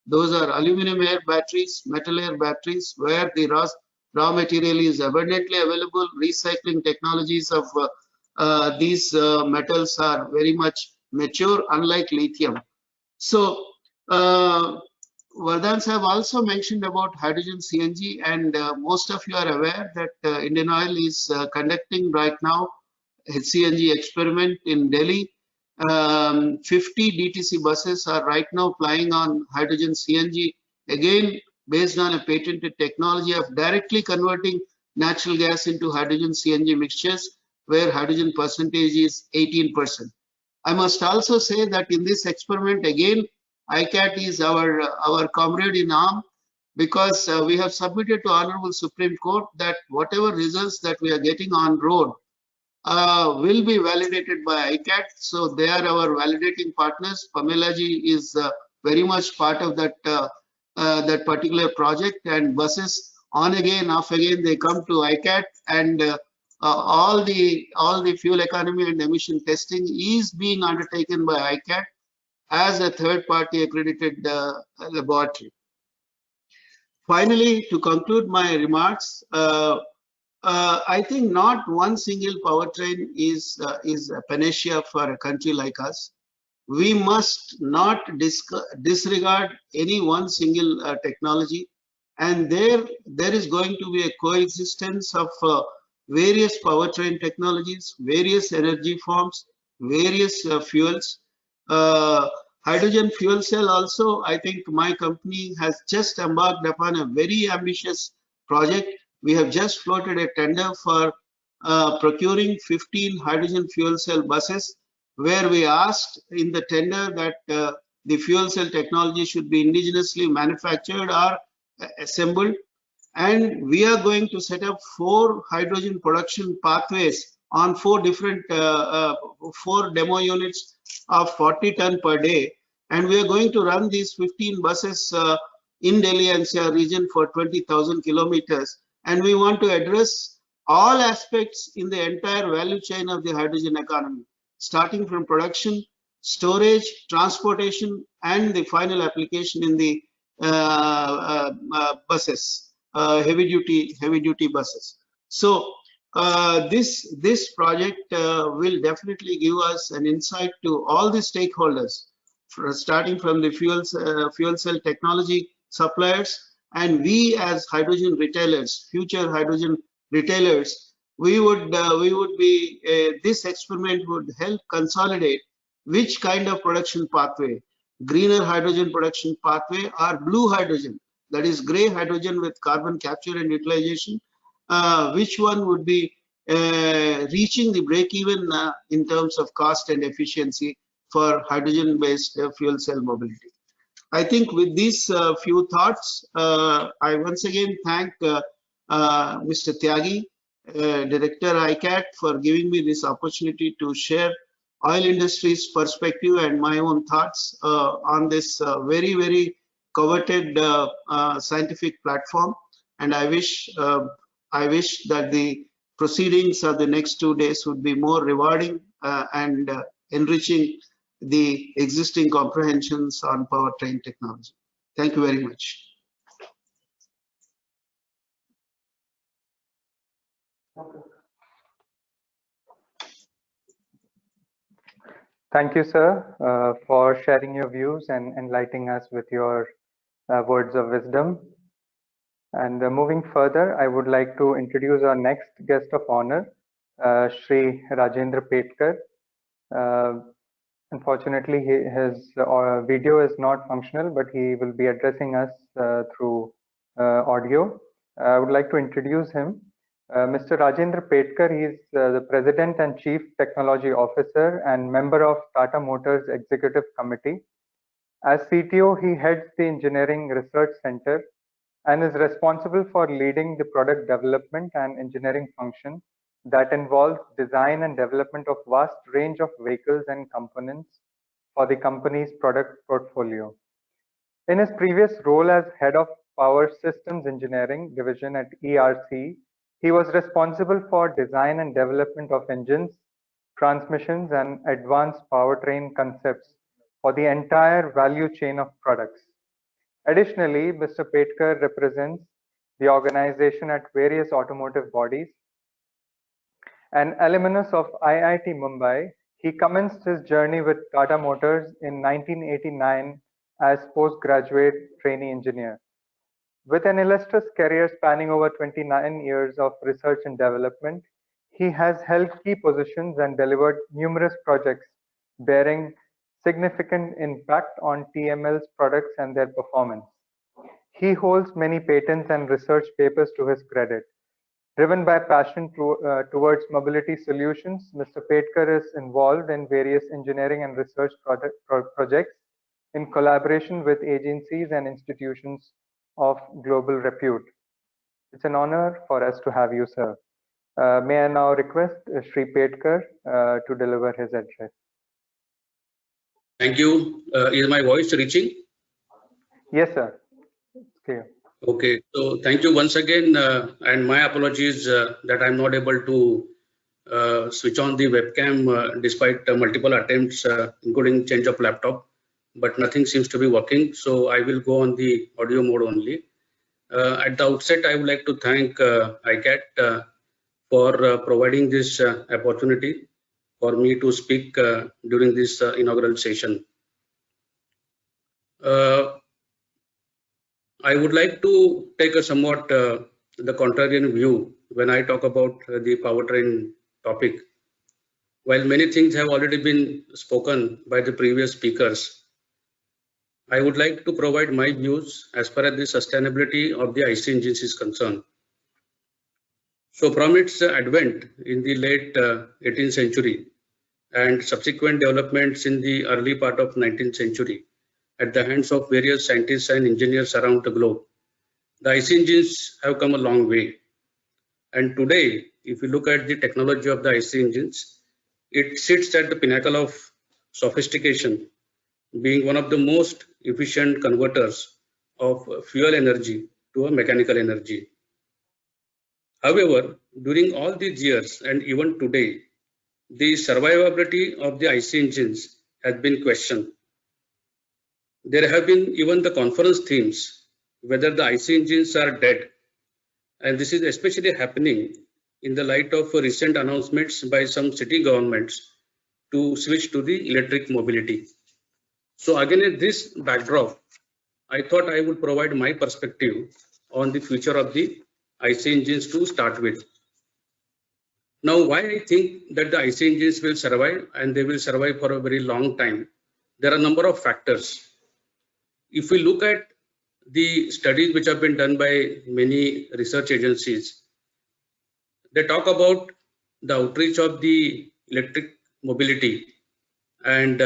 Those are aluminum air batteries, metal air batteries, where the raw material is abundantly available. Recycling technologies of these metals are very much mature, unlike lithium. So Vardhan Sahab also mentioned about hydrogen CNG, and most of you are aware that Indian Oil is conducting right now a CNG experiment in Delhi. 50 DTC buses are right now flying on hydrogen CNG, again based on a patented technology of directly converting natural gas into hydrogen CNG mixtures, where hydrogen percentage is 18%. I must also say that in this experiment, again, ICAT is our comrade in arm, because we have submitted to Honorable Supreme Court that whatever results that we are getting on road will be validated by ICAT. So they are our validating partners. Pamela ji is very much part of that that particular project, and buses on again, off again, they come to ICAT, and all the fuel economy and emission testing is being undertaken by ICAT as a third-party accredited laboratory. Finally, to conclude my remarks, I think not one single powertrain is a panacea for a country like us. We must not disregard any one single technology, and there is going to be a coexistence of various powertrain technologies, various energy forms, various fuels. Hydrogen fuel cell also, I think my company has just embarked upon a very ambitious project. We have just floated a tender for procuring 15 hydrogen fuel cell buses, where we asked in the tender that the fuel cell technology should be indigenously manufactured or assembled. And we are going to set up 4 hydrogen production pathways on 4 different 4 demo units of 40 ton per day. And we are going to run these 15 buses in Delhi NCR region for 20,000 kilometers. And we want to address all aspects in the entire value chain of the hydrogen economy, starting from production, storage, transportation, and the final application in the buses, heavy duty buses. So this project will definitely give us an insight to all the stakeholders, starting from the fuel cell technology suppliers, and we as hydrogen retailers, future hydrogen retailers, we would be this experiment would help consolidate which kind of production pathway, greener hydrogen production pathway or blue hydrogen, that is gray hydrogen with carbon capture and utilization, which one would be reaching the break even in terms of cost and efficiency for hydrogen based fuel cell mobility. I think with these few thoughts, I once again thank Mr. Tyagi, Director ICAT, for giving me this opportunity to share oil industry's perspective and my own thoughts on this very, very coveted scientific platform. And I wish that the proceedings of the next 2 days would be more rewarding and enriching the existing comprehensions on powertrain technology. Thank you very much. Thank you, sir, for sharing your views and enlightening us with your words of wisdom. And moving further, I would like to introduce our next guest of honor, Shri Rajendra Petkar. Unfortunately, his video is not functional, but he will be addressing us through audio. I would like to introduce him. Mr. Rajendra Petkar, he is the President and Chief Technology Officer and member of Tata Motors Executive Committee. As CTO, he heads the Engineering Research Center and is responsible for leading the product development and engineering function that involves design and development of vast range of vehicles and components for the company's product portfolio. In his previous role as head of Power Systems Engineering Division at ERC, he was responsible for design and development of engines, transmissions, and advanced powertrain concepts for the entire value chain of products. Additionally, Mr. Petkar represents the organization at various automotive bodies. An alumnus of IIT Mumbai, he commenced his journey with Tata Motors in 1989 as postgraduate trainee engineer. With an illustrious career spanning over 29 years of research and development, he has held key positions and delivered numerous projects bearing significant impact on TML's products and their performance. He holds many patents and research papers to his credit. Driven by passion towards mobility solutions, Mr. Petkar is involved in various engineering and research projects in collaboration with agencies and institutions of global repute. It's an honor for us to have you, sir. May I now request Shri Petkar to deliver his address. Thank you. Is my voice reaching? Yes, sir. It's clear. Okay, so thank you once again, and my apologies that I'm not able to switch on the webcam despite multiple attempts, including change of laptop, but nothing seems to be working, so I will go on the audio mode only. At the outset, I would like to thank ICAT for providing this opportunity for me to speak during this inaugural session. I would like to take a somewhat the contrarian view when I talk about the powertrain topic. While many things have already been spoken by the previous speakers, I would like to provide my views as far as the sustainability of the IC engines is concerned. So from its advent in the late 18th century and subsequent developments in the early part of 19th century at the hands of various scientists and engineers around the globe, the IC engines have come a long way. And today, if you look at the technology of the IC engines, it sits at the pinnacle of sophistication, being one of the most efficient converters of fuel energy to a mechanical energy. However, during all these years and even today, the survivability of the IC engines has been questioned. There have been even the conference themes whether the IC engines are dead, and this is especially happening in the light of recent announcements by some city governments to switch to the electric mobility. So again, at this backdrop, I thought I would provide my perspective on the future of the IC engines to start with. Now, why I think that the IC engines will survive and they will survive for a very long time, there are a number of factors. If we look at the studies which have been done by many research agencies, they talk about the outreach of the electric mobility, and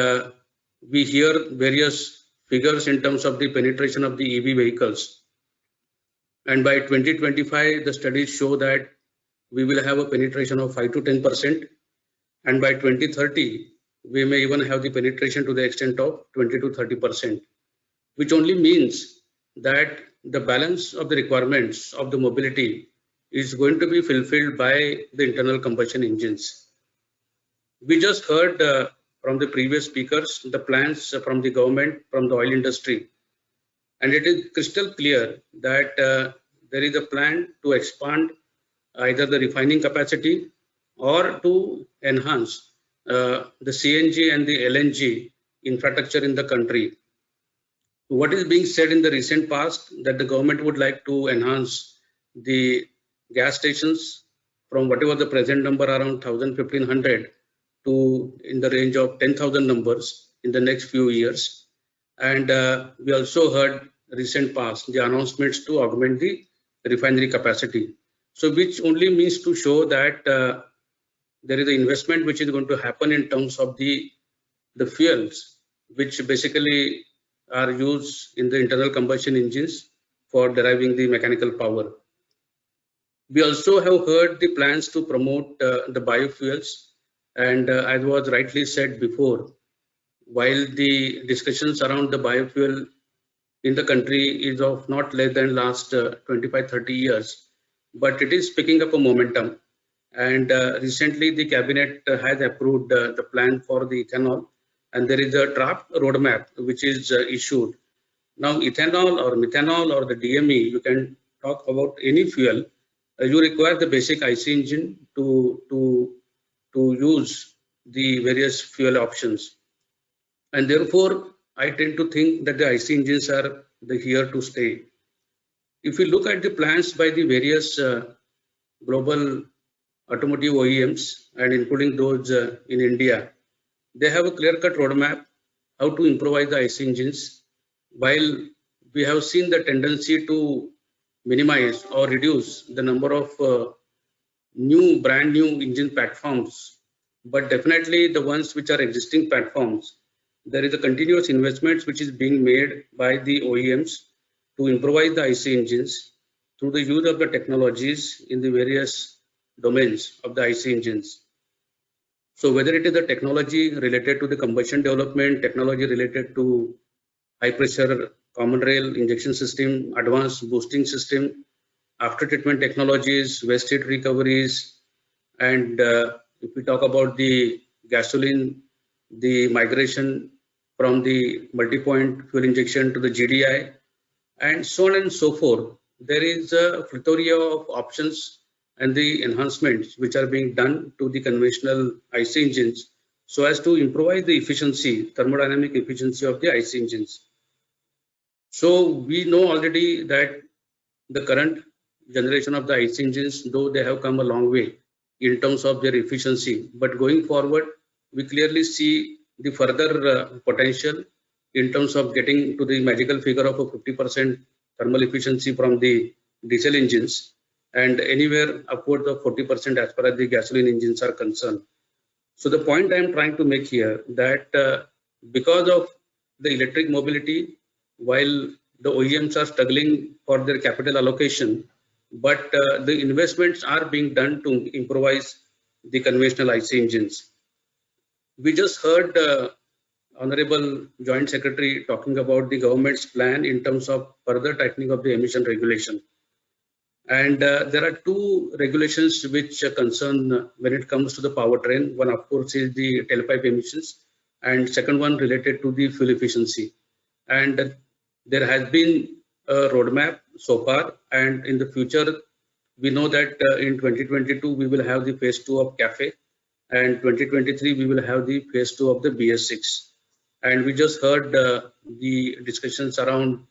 we hear various figures in terms of the penetration of the EV vehicles. And by 2025, the studies show that we will have a penetration of 5 to 10%. And by 2030, we may even have the penetration to the extent of 20 to 30%, which only means that the balance of the requirements of the mobility is going to be fulfilled by the internal combustion engines. We just heard from the previous speakers the plans from the government, from the oil industry, and it is crystal clear that there is a plan to expand either the refining capacity or to enhance the CNG and the LNG infrastructure in the country. What is being said in the recent past that the government would like to enhance the gas stations from whatever the present number around 1,000-1,500 to in the range of 10,000 numbers in the next few years. And we also heard recent past the announcements to augment the refinery capacity. So which only means to show that there is an investment which is going to happen in terms of the fuels, which basically are used in the internal combustion engines for deriving the mechanical power. We also have heard the plans to promote the biofuels, and as was rightly said before, while the discussions around the biofuel in the country is of not less than last 25-30 years, but it is picking up a momentum. And recently the cabinet has approved the plan for the ethanol, and there is a draft roadmap which is issued. Now ethanol or methanol or the DME, you can talk about any fuel. You require the basic IC engine to use the various fuel options. And therefore, I tend to think that the IC engines are here to stay. If we look at the plans by the various global automotive OEMs and including those in India, they have a clear-cut roadmap how to improvise the IC engines, while we have seen the tendency to minimize or reduce the number of brand new engine platforms, but definitely the ones which are existing platforms, there is a continuous investment which is being made by the OEMs to improvise the IC engines through the use of the technologies in the various domains of the IC engines. So whether it is the technology related to the combustion development, technology related to high pressure common rail injection system, advanced boosting system, after treatment technologies, waste heat recoveries, and if we talk about the gasoline, the migration from the multi-point fuel injection to the GDI, and so on and so forth. There is a plethora of options and the enhancements which are being done to the conventional IC engines so as to improve the efficiency, thermodynamic efficiency of the IC engines. So we know already that the current generation of the IC engines, though they have come a long way in terms of their efficiency, but going forward, we clearly see the further potential in terms of getting to the magical figure of a 50% thermal efficiency from the diesel engines and anywhere upwards of 40% as far as the gasoline engines are concerned. So the point I am trying to make here that because of the electric mobility, while the OEMs are struggling for their capital allocation, but the investments are being done to improvise the conventional IC engines. We just heard Honorable Joint Secretary talking about the government's plan in terms of further tightening of the emission regulation. And there are two regulations which concern when it comes to the powertrain. One, of course, is the tailpipe emissions, and second one related to the fuel efficiency. And there has been a roadmap so far, and in the future, we know that in 2022 we will have the phase 2 of CAFE, and 2023 we will have the phase 2 of the BS6. And we just heard the discussions around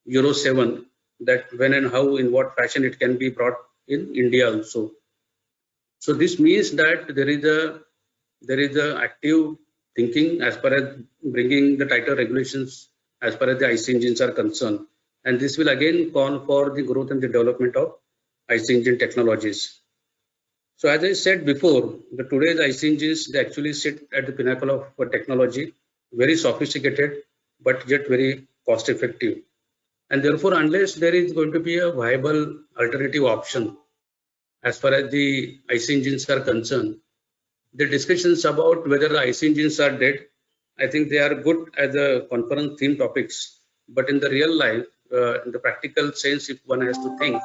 Euro 7, that when and how, in what fashion it can be brought in India also. So this means that there is a active thinking as far as bringing the tighter regulations as far as the IC engines are concerned. And this will again call for the growth and the development of IC engine technologies. So as I said before, today's IC engines, they actually sit at the pinnacle of technology, very sophisticated, but yet very cost effective. And therefore, unless there is going to be a viable alternative option as far as the IC engines are concerned, the discussions about whether the IC engines are dead, I think they are good as a conference theme topics. But in the real life, in the practical sense, if one has to think,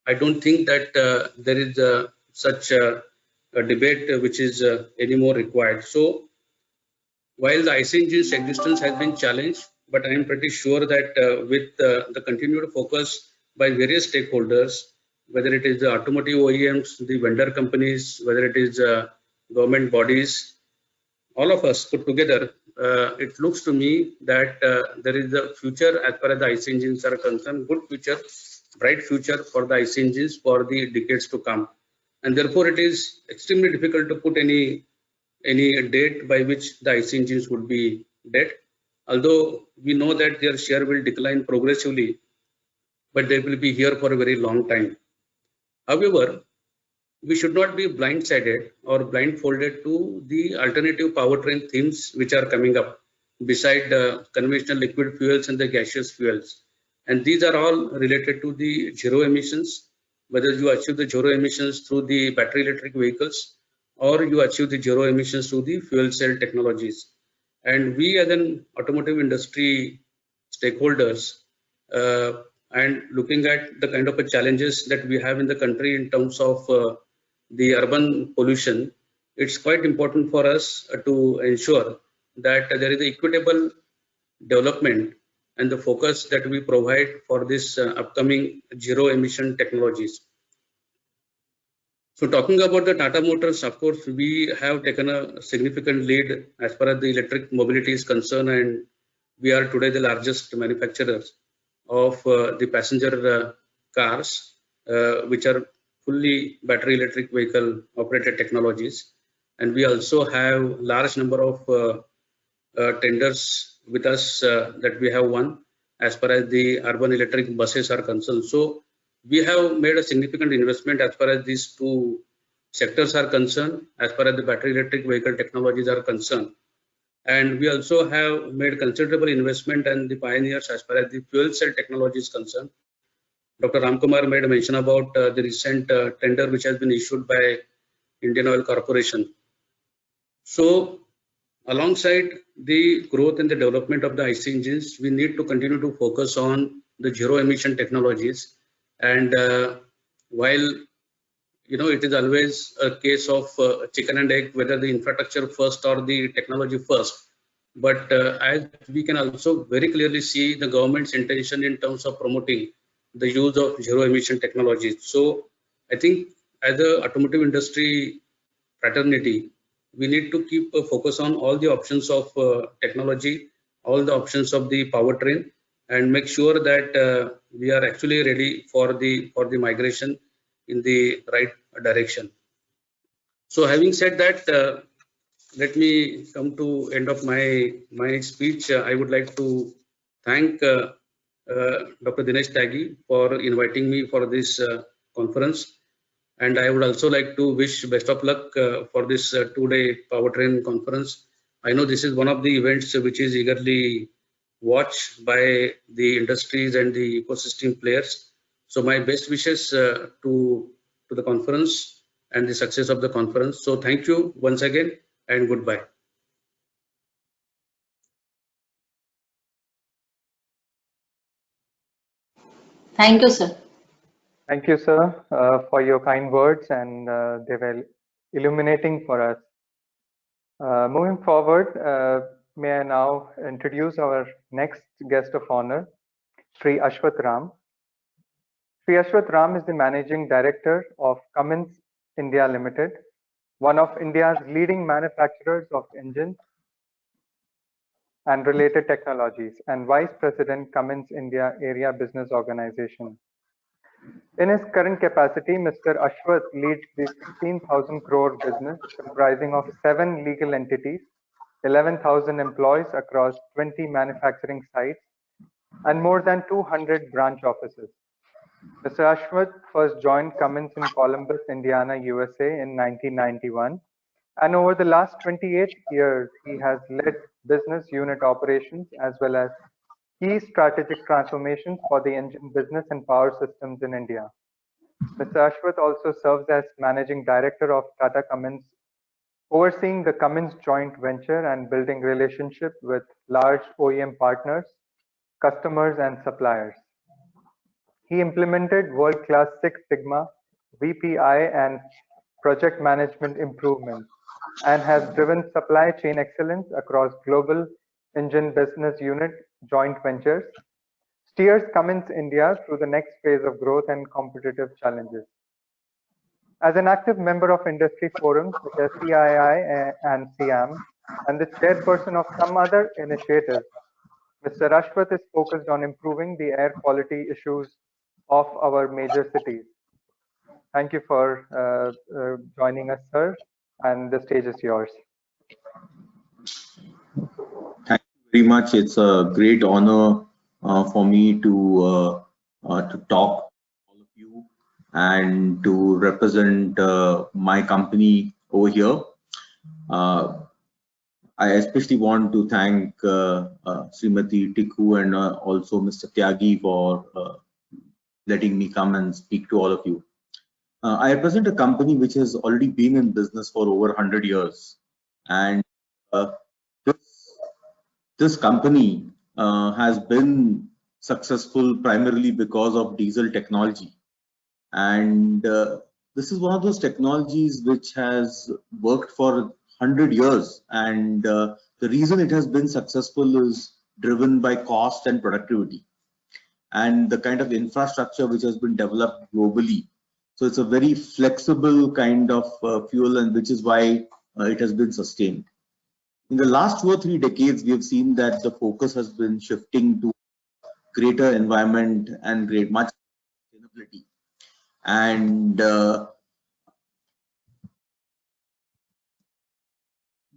I don't think that there is such a debate which is anymore required. So while the IC engine's existence has been challenged, but I am pretty sure that with the continued focus by various stakeholders, whether it is the automotive OEMs, the vendor companies, whether it is government bodies, all of us put together, it looks to me that there is a future as far as the IC engines are concerned, good future, bright future for the IC engines for the decades to come. And therefore, it is extremely difficult to put any date by which the IC engines would be dead. Although we know that their share will decline progressively, but they will be here for a very long time. However, we should not be blindsided or blindfolded to the alternative powertrain themes which are coming up beside conventional liquid fuels and the gaseous fuels. And these are all related to the zero emissions, whether you achieve the zero emissions through the battery electric vehicles or you achieve the zero emissions through the fuel cell technologies. And we as an automotive industry stakeholders and looking at the kind of challenges that we have in the country in terms of the urban pollution, it's quite important for us to ensure that there is equitable development and the focus that we provide for this upcoming zero emission technologies. So talking about the Tata Motors, of course, we have taken a significant lead as far as the electric mobility is concerned, and we are today the largest manufacturers of the passenger cars, which are fully battery electric vehicle operated technologies. And we also have large number of tenders with us that we have won as far as the urban electric buses are concerned. So we have made a significant investment as far as these two sectors are concerned, as far as the battery electric vehicle technologies are concerned. And we also have made considerable investment and the pioneers as far as the fuel cell technology is concerned. Dr. Ramkumar made a mention about the recent tender which has been issued by Indian Oil Corporation. So alongside the growth and the development of the IC engines, we need to continue to focus on the zero emission technologies. And while it is always a case of chicken and egg, whether the infrastructure first or the technology first. But as we can also very clearly see the government's intention in terms of promoting the use of zero emission technologies. So I think as a automotive industry fraternity, we need to keep a focus on all the options of technology, all the options of the powertrain, and make sure that we are actually ready for the migration in the right direction. So having said that, let me come to end of my speech. I would like to thank Dr. Dinesh Tyagi for inviting me for this conference. And I would also like to wish best of luck for this two-day powertrain conference. I know this is one of the events which is eagerly watched by the industries and the ecosystem players. So my best wishes to the conference and the success of the conference. So thank you once again and goodbye. Thank you, sir. Thank you, sir, for your kind words, and they were illuminating for us. Moving forward, may I now introduce our next guest of honor, Sri Ashwath Ram. Sri Ashwath Ram is the Managing Director of Cummins India Limited, one of India's leading manufacturers of engines and related technologies, and Vice President, Cummins India Area Business Organization. In his current capacity, Mr. Ashwath leads the 16,000 crore business comprising of 7 legal entities, 11,000 employees across 20 manufacturing sites, and more than 200 branch offices. Mr. Ashwath first joined Cummins in Columbus, Indiana, USA in 1991, and over the last 28 years, he has led business unit operations as well as key strategic transformations for the engine business and power systems in India. Mr. Ashwath also serves as Managing Director of Tata Cummins, overseeing the Cummins joint venture and building relationship with large OEM partners, customers, and suppliers. He implemented world-class Six Sigma, VPI, and project management improvements, and has driven supply chain excellence across global engine business unit joint ventures, steers Cummins India through the next phase of growth and competitive challenges. As an active member of industry forums such as CII and SIAM, and the chairperson of some other initiatives, Mr. Ashwath is focused on improving the air quality issues of our major cities. Thank you for joining us, sir, and the stage is yours. Thank you very much. It's a great honor for me to talk to all of you and to represent my company over here. I especially want to thank Srimati Tikku and also Mr. Tyagi for letting me come and speak to all of you. I represent a company which has already been in business for over 100 years, and this company has been successful primarily because of diesel technology, and this is one of those technologies which has worked for 100 years, and the reason it has been successful is driven by cost and productivity and the kind of infrastructure which has been developed globally. So it's a very flexible kind of fuel, and which is why it has been sustained. In the last 2 or 3 decades, we have seen that the focus has been shifting to greater environment and much sustainability, and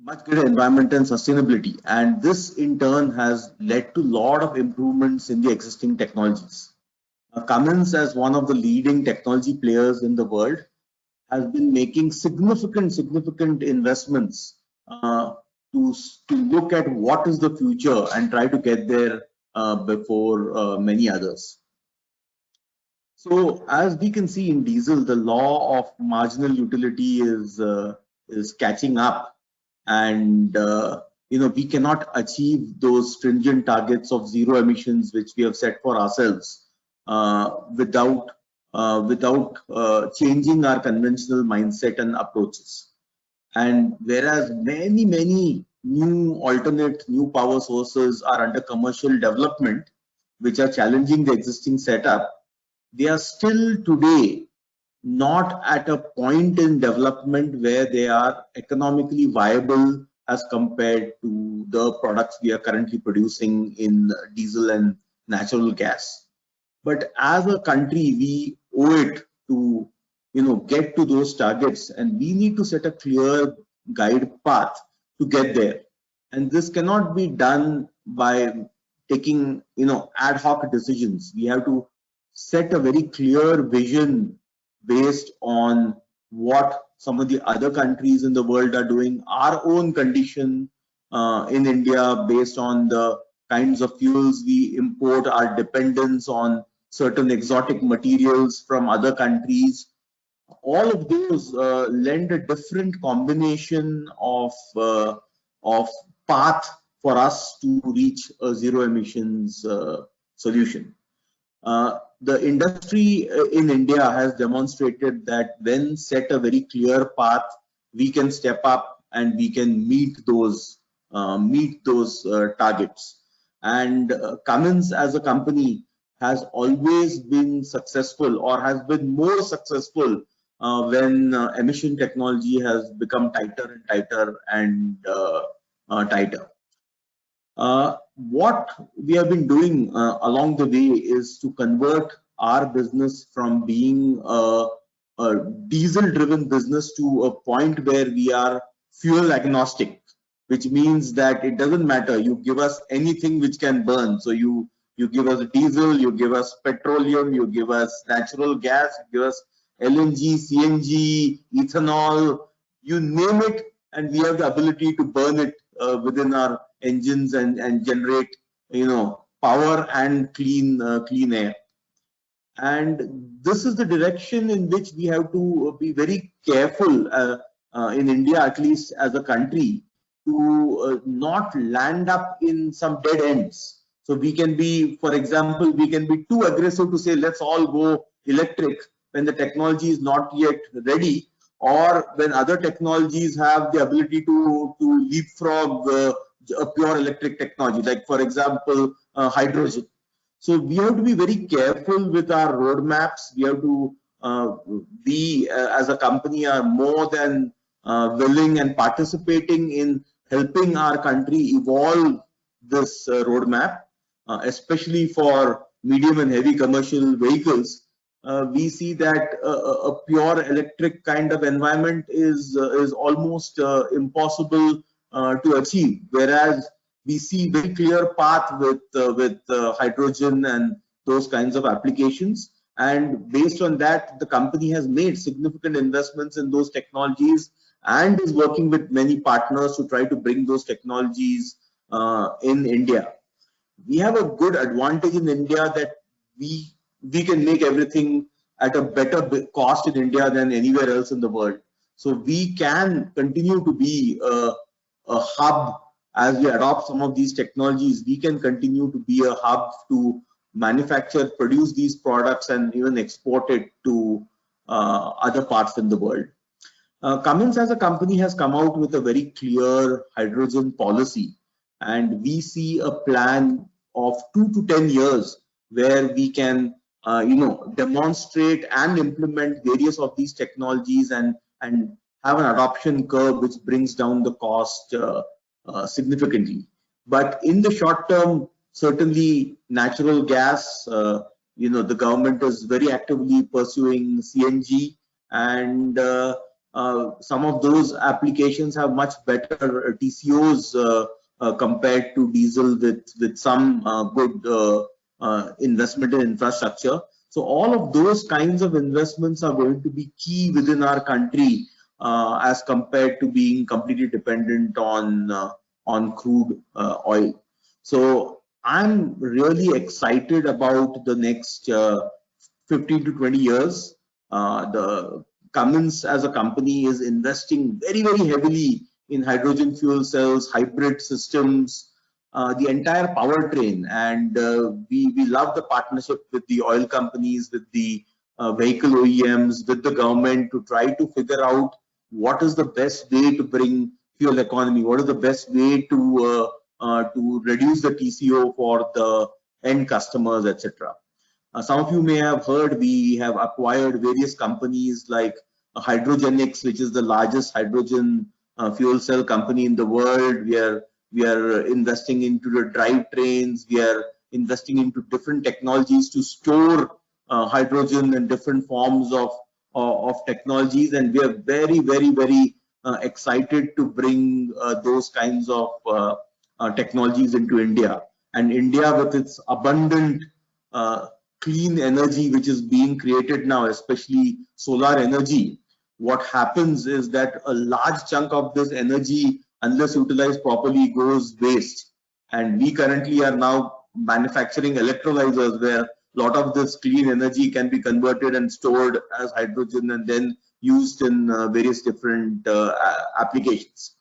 much greater environment and sustainability. And this in turn has led to a lot of improvements in the existing technologies. Cummins, as one of the leading technology players in the world, has been making significant investments to look at what is the future and try to get there before many others. So as we can see in diesel, the law of marginal utility is catching up, and we cannot achieve those stringent targets of zero emissions which we have set for ourselves without changing our conventional mindset and approaches. And whereas many new power sources are under commercial development, which are challenging the existing setup, they are still today not at a point in development where they are economically viable as compared to the products we are currently producing in diesel and natural gas. But as a country, we owe it to, get to those targets, and we need to set a clear guide path to get there. And this cannot be done by taking, ad hoc decisions. We have to set a very clear vision based on what some of the other countries in the world are doing, our own condition in India based on the kinds of fuels we import, our dependence on certain exotic materials from other countries. All of those lend a different combination of path for us to reach a zero emissions solution. The industry in India has demonstrated that when set a very clear path, we can step up and we can meet those targets. And Cummins as a company has always been successful, or has been more successful when emission technology has become tighter and tighter and tighter. What we have been doing along the way is to convert our business from being a diesel-driven business to a point where we are fuel agnostic, which means that it doesn't matter. You give us anything which can burn. So you give us diesel, you give us petroleum, you give us natural gas, you give us LNG, CNG, ethanol, you name it, and we have the ability to burn it within our engines and generate, power and clean air. And this is the direction in which we have to be very careful in India, at least as a country, to not land up in some dead ends. So we can be, for example, we can be too aggressive to say, let's all go electric when the technology is not yet ready, or when other technologies have the ability to leapfrog a pure electric technology, like for example, hydrogen. So we have to be very careful with our roadmaps. We have to be, as a company, are more than willing and participating in helping our country evolve this roadmap, especially for medium and heavy commercial vehicles. We see that a pure electric kind of environment is almost impossible to achieve, whereas we see very clear path with hydrogen and those kinds of applications. And based on that, the company has made significant investments in those technologies and is working with many partners to try to bring those technologies in India. We have a good advantage in India that we can make everything at a better cost in India than anywhere else in the world. So we can continue to be a hub as we adopt some of these technologies. We can continue to be a hub to manufacture, produce these products, and even export it to other parts in the world. Cummins as a company has come out with a very clear hydrogen policy, and we see a plan of 2 to 10 years where we can demonstrate and implement various of these technologies and have an adoption curve which brings down the cost significantly. But in the short term, certainly natural gas, the government is very actively pursuing CNG, and some of those applications have much better TCOs compared to diesel with some good investment in infrastructure. So all of those kinds of investments are going to be key within our country as compared to being completely dependent on crude oil. So I'm really excited about the next 15 to 20 years. The Cummins as a company is investing very, very heavily in hydrogen fuel cells, hybrid systems, the entire powertrain, and we love the partnership with the oil companies, with the vehicle OEMs, with the government to try to figure out what is the best way to bring fuel economy, what is the best way to reduce the TCO for the end customers, etc. Some of you may have heard we have acquired various companies like Hydrogenics, which is the largest hydrogen fuel cell company in the world. We are investing into the drivetrains. We are investing into different technologies to store hydrogen and different forms of technologies, and we are very excited to bring those kinds of technologies into India. And India, with its abundant clean energy which is being created now, especially solar energy, what happens is that a large chunk of this energy, unless utilized properly, goes waste. And we currently are now manufacturing electrolyzers where a lot of this clean energy can be converted and stored as hydrogen and then used in various different applications.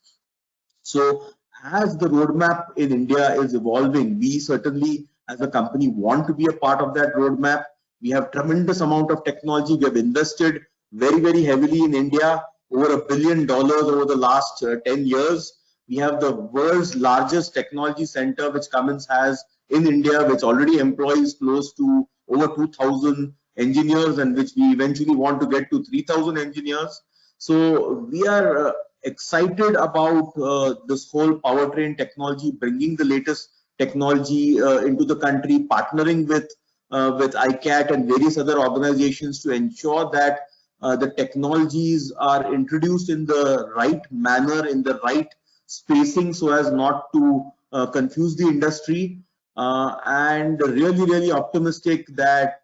So as the roadmap in India is evolving, we certainly as a company want to be a part of that roadmap. We have tremendous amount of technology. We have invested very heavily in India, over $1 billion over the last 10 years. We have the world's largest technology center, which Cummins has in India, which already employs close to over 2,000 engineers, and which we eventually want to get to 3,000 engineers. So we are excited about this whole powertrain technology, bringing the latest technology into the country, partnering with ICAT and various other organizations to ensure that the technologies are introduced in the right manner, in the right spacing, so as not to confuse the industry, and really optimistic that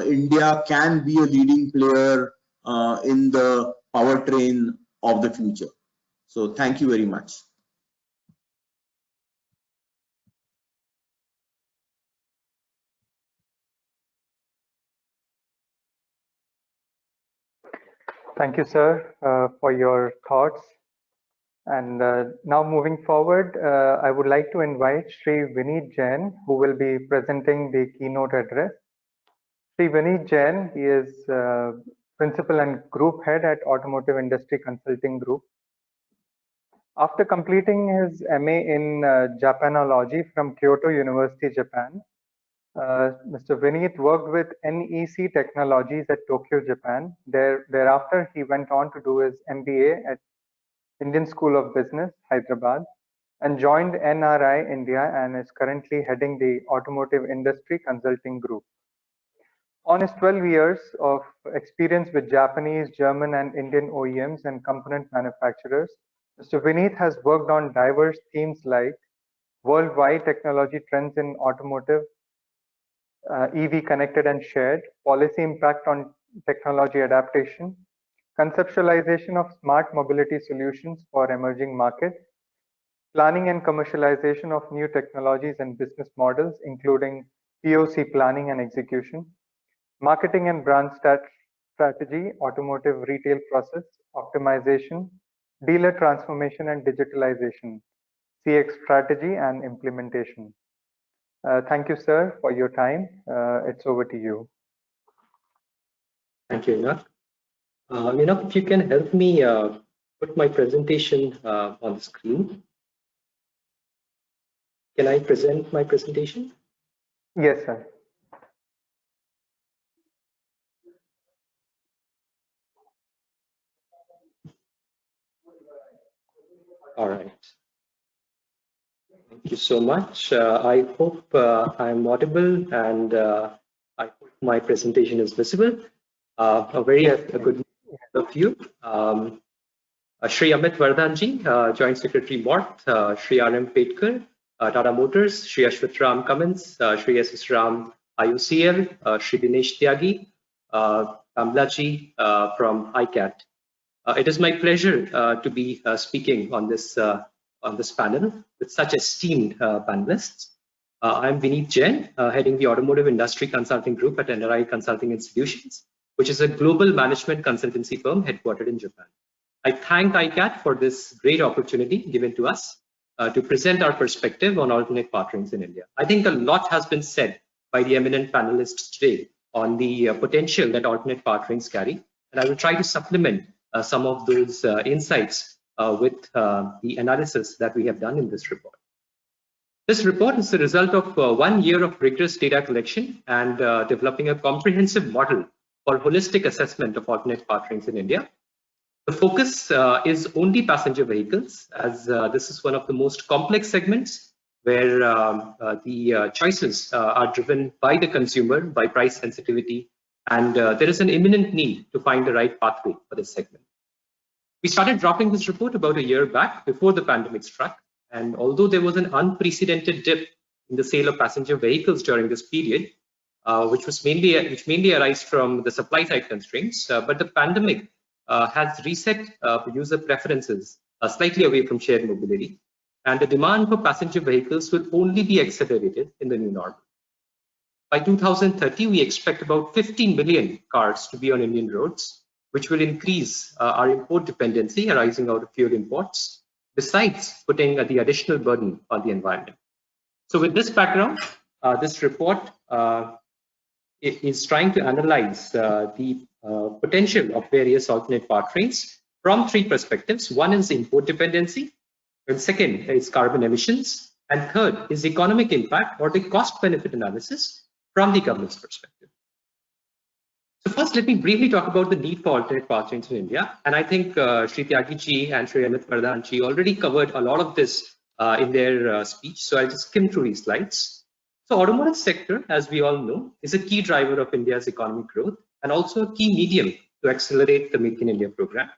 India can be a leading player in the powertrain of the future. So thank you very much. Thank you, sir, for your thoughts. And now moving forward, I would like to invite Shri Vineet Jain, who will be presenting the keynote address. Shri Vineet Jain, he is Principal and Group Head at Automotive Industry Consulting Group. After completing his MA in Japanology from Kyoto University, Japan, Mr. Vineet worked with NEC Technologies at Tokyo, Japan. Thereafter, he went on to do his MBA at Indian School of Business, Hyderabad, and joined NRI India and is currently heading the Automotive Industry Consulting Group. On his 12 years of experience with Japanese, German, and Indian OEMs and component manufacturers, Mr. Vineet has worked on diverse themes like worldwide technology trends in automotive, EV connected and shared, policy impact on technology adaptation, conceptualization of smart mobility solutions for emerging markets, planning and commercialization of new technologies and business models, including POC planning and execution, marketing and brand strategy, automotive retail process optimization, dealer transformation and digitalization, CX strategy and implementation. Thank you, sir, for your time. It's over to you. Thank you, Enoch. Enoch, if you can help me put my presentation on the screen. Can I present my presentation? Yes, sir. All right. Thank you so much. I hope I'm audible, and I hope my presentation is visible. A good morning of you. Shri Amit Vardhanji, Joint Secretary MORT, Shri R.M. Petkar, Tata Motors, Shri Ashwath Ram Cummins, Shri S.S. Ram IOCL, Shri Dinesh Tyagi, Kamlaji from ICAT. It is my pleasure to be speaking on this panel with such esteemed panelists. I'm Vineet Jain, heading the Automotive Industry Consulting Group at NRI Consulting Institutions, which is a global management consultancy firm headquartered in Japan. I thank ICAT for this great opportunity given to us to present our perspective on alternate powertrains in India. I think a lot has been said by the eminent panelists today on the potential that alternate powertrains carry, and I will try to supplement some of those insights with the analysis that we have done in this report. This report is the result of 1 year of rigorous data collection and developing a comprehensive model for holistic assessment of alternate powertrains in India. The focus is only passenger vehicles, as this is one of the most complex segments where the choices are driven by the consumer, by price sensitivity, and there is an imminent need to find the right pathway for this segment. We started dropping this report about a year back before the pandemic struck, and although there was an unprecedented dip in the sale of passenger vehicles during this period, which mainly arise from the supply side constraints, but the pandemic has reset user preferences slightly away from shared mobility, and the demand for passenger vehicles will only be accelerated in the new normal. By 2030, we expect about 15 million cars to be on Indian roads, which will increase our import dependency arising out of fuel imports, besides putting the additional burden on the environment. So with this background, this report is trying to analyze the potential of various alternate powertrains from 3 perspectives. One is import dependency, and second is carbon emissions, and third is economic impact or the cost benefit analysis from the government's perspective. So first, let me briefly talk about the need for alternate powertrains in India. And I think Shri Tyagi ji and Shri Amit Vardhan ji already covered a lot of this in their speech. So I'll just skim through these slides. So automotive sector, as we all know, is a key driver of India's economic growth and also a key medium to accelerate the Make in India program.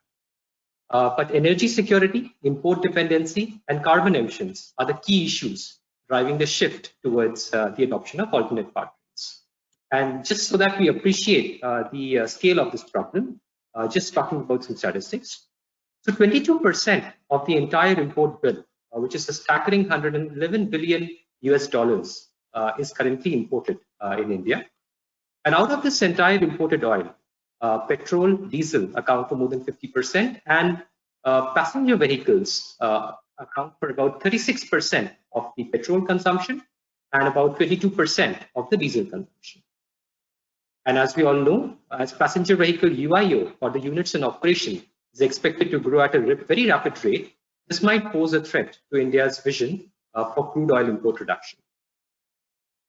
But energy security, import dependency, and carbon emissions are the key issues driving the shift towards the adoption of alternate powertrains. And just so that we appreciate the scale of this problem, just talking about some statistics. So 22% of the entire import bill, which is a staggering $111 billion US, is currently imported in India. And out of this entire imported oil, petrol, diesel account for more than 50%, and passenger vehicles account for about 36% of the petrol consumption and about 22% of the diesel consumption. And as we all know, as passenger vehicle UIO, or the units in operation, is expected to grow at a very rapid rate, this might pose a threat to India's vision for crude oil import reduction.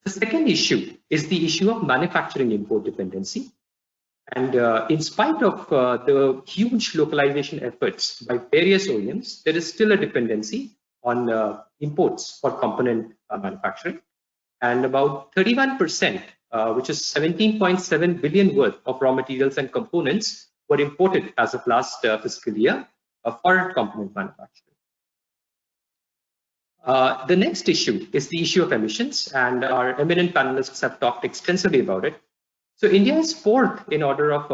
The second issue is the issue of manufacturing import dependency. And in spite of the huge localization efforts by various OEMs, there is still a dependency on imports for component manufacturing. And about 31%, which is 17.7 billion worth of raw materials and components, were imported as of last fiscal year for component manufacturing. The next issue is the issue of emissions, and our eminent panelists have talked extensively about it. So India is 4th in order of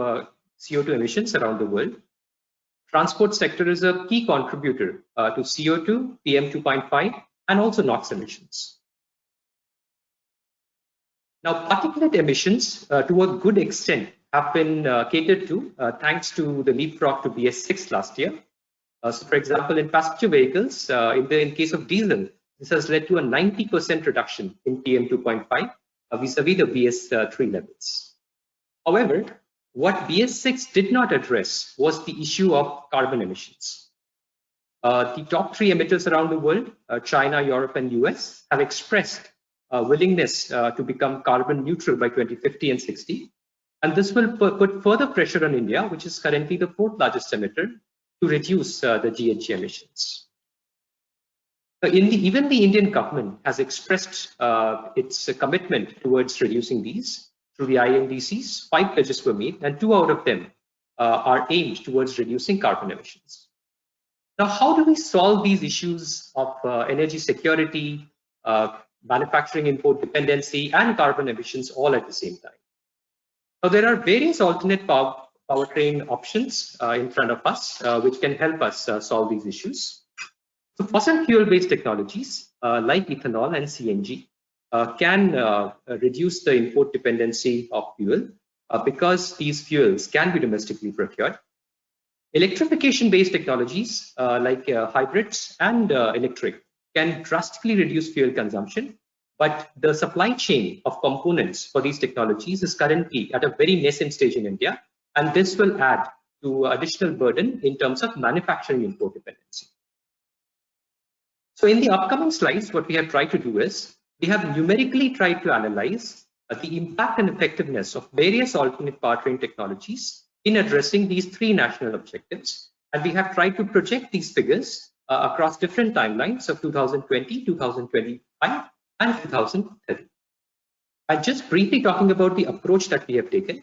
CO2 emissions around the world. Transport sector is a key contributor to CO2, PM2.5, and also NOx emissions. Now, particulate emissions, to a good extent, have been catered to thanks to the leapfrog to BS6 last year. So, for example, in passenger vehicles, in case of diesel, this has led to a 90% reduction in PM2.5 vis-a-vis the BS3 levels. However, what BS6 did not address was the issue of carbon emissions. The top 3 emitters around the world, China, Europe, and US, have expressed willingness to become carbon neutral by 2050 and 60. And this will put further pressure on India, which is currently the 4th largest emitter, to reduce the GHG emissions. Even the Indian government has expressed its commitment towards reducing these. Through the INDCs, 5 pledges were made, and 2 out of them are aimed towards reducing carbon emissions. Now, how do we solve these issues of energy security, manufacturing import dependency, and carbon emissions all at the same time? Now, there are various alternate powertrain options in front of us, which can help us solve these issues. So fossil fuel-based technologies like ethanol and CNG can reduce the import dependency of fuel because these fuels can be domestically procured. Electrification-based technologies like hybrids and electric can drastically reduce fuel consumption, but the supply chain of components for these technologies is currently at a very nascent stage in India, and this will add to additional burden in terms of manufacturing import dependency. So in the upcoming slides, what we have tried to do is, we have numerically tried to analyze the impact and effectiveness of various alternate powertrain technologies in addressing these three national objectives. And we have tried to project these figures across different timelines of 2020, 2025, and 2030. And just briefly talking about the approach that we have taken.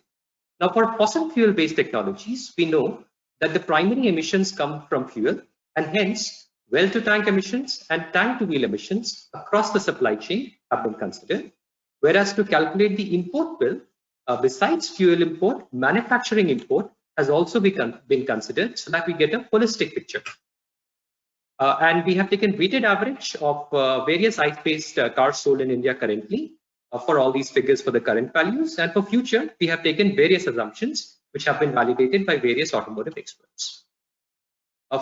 Now, for fossil fuel-based technologies, we know that the primary emissions come from fuel, and hence well-to-tank emissions and tank-to-wheel emissions across the supply chain have been considered. Whereas to calculate the import bill, besides fuel import, manufacturing import has also been considered, so that we get a holistic picture. And we have taken weighted average of various ICE-based cars sold in India currently for all these figures for the current values. And for future, we have taken various assumptions which have been validated by various automotive experts.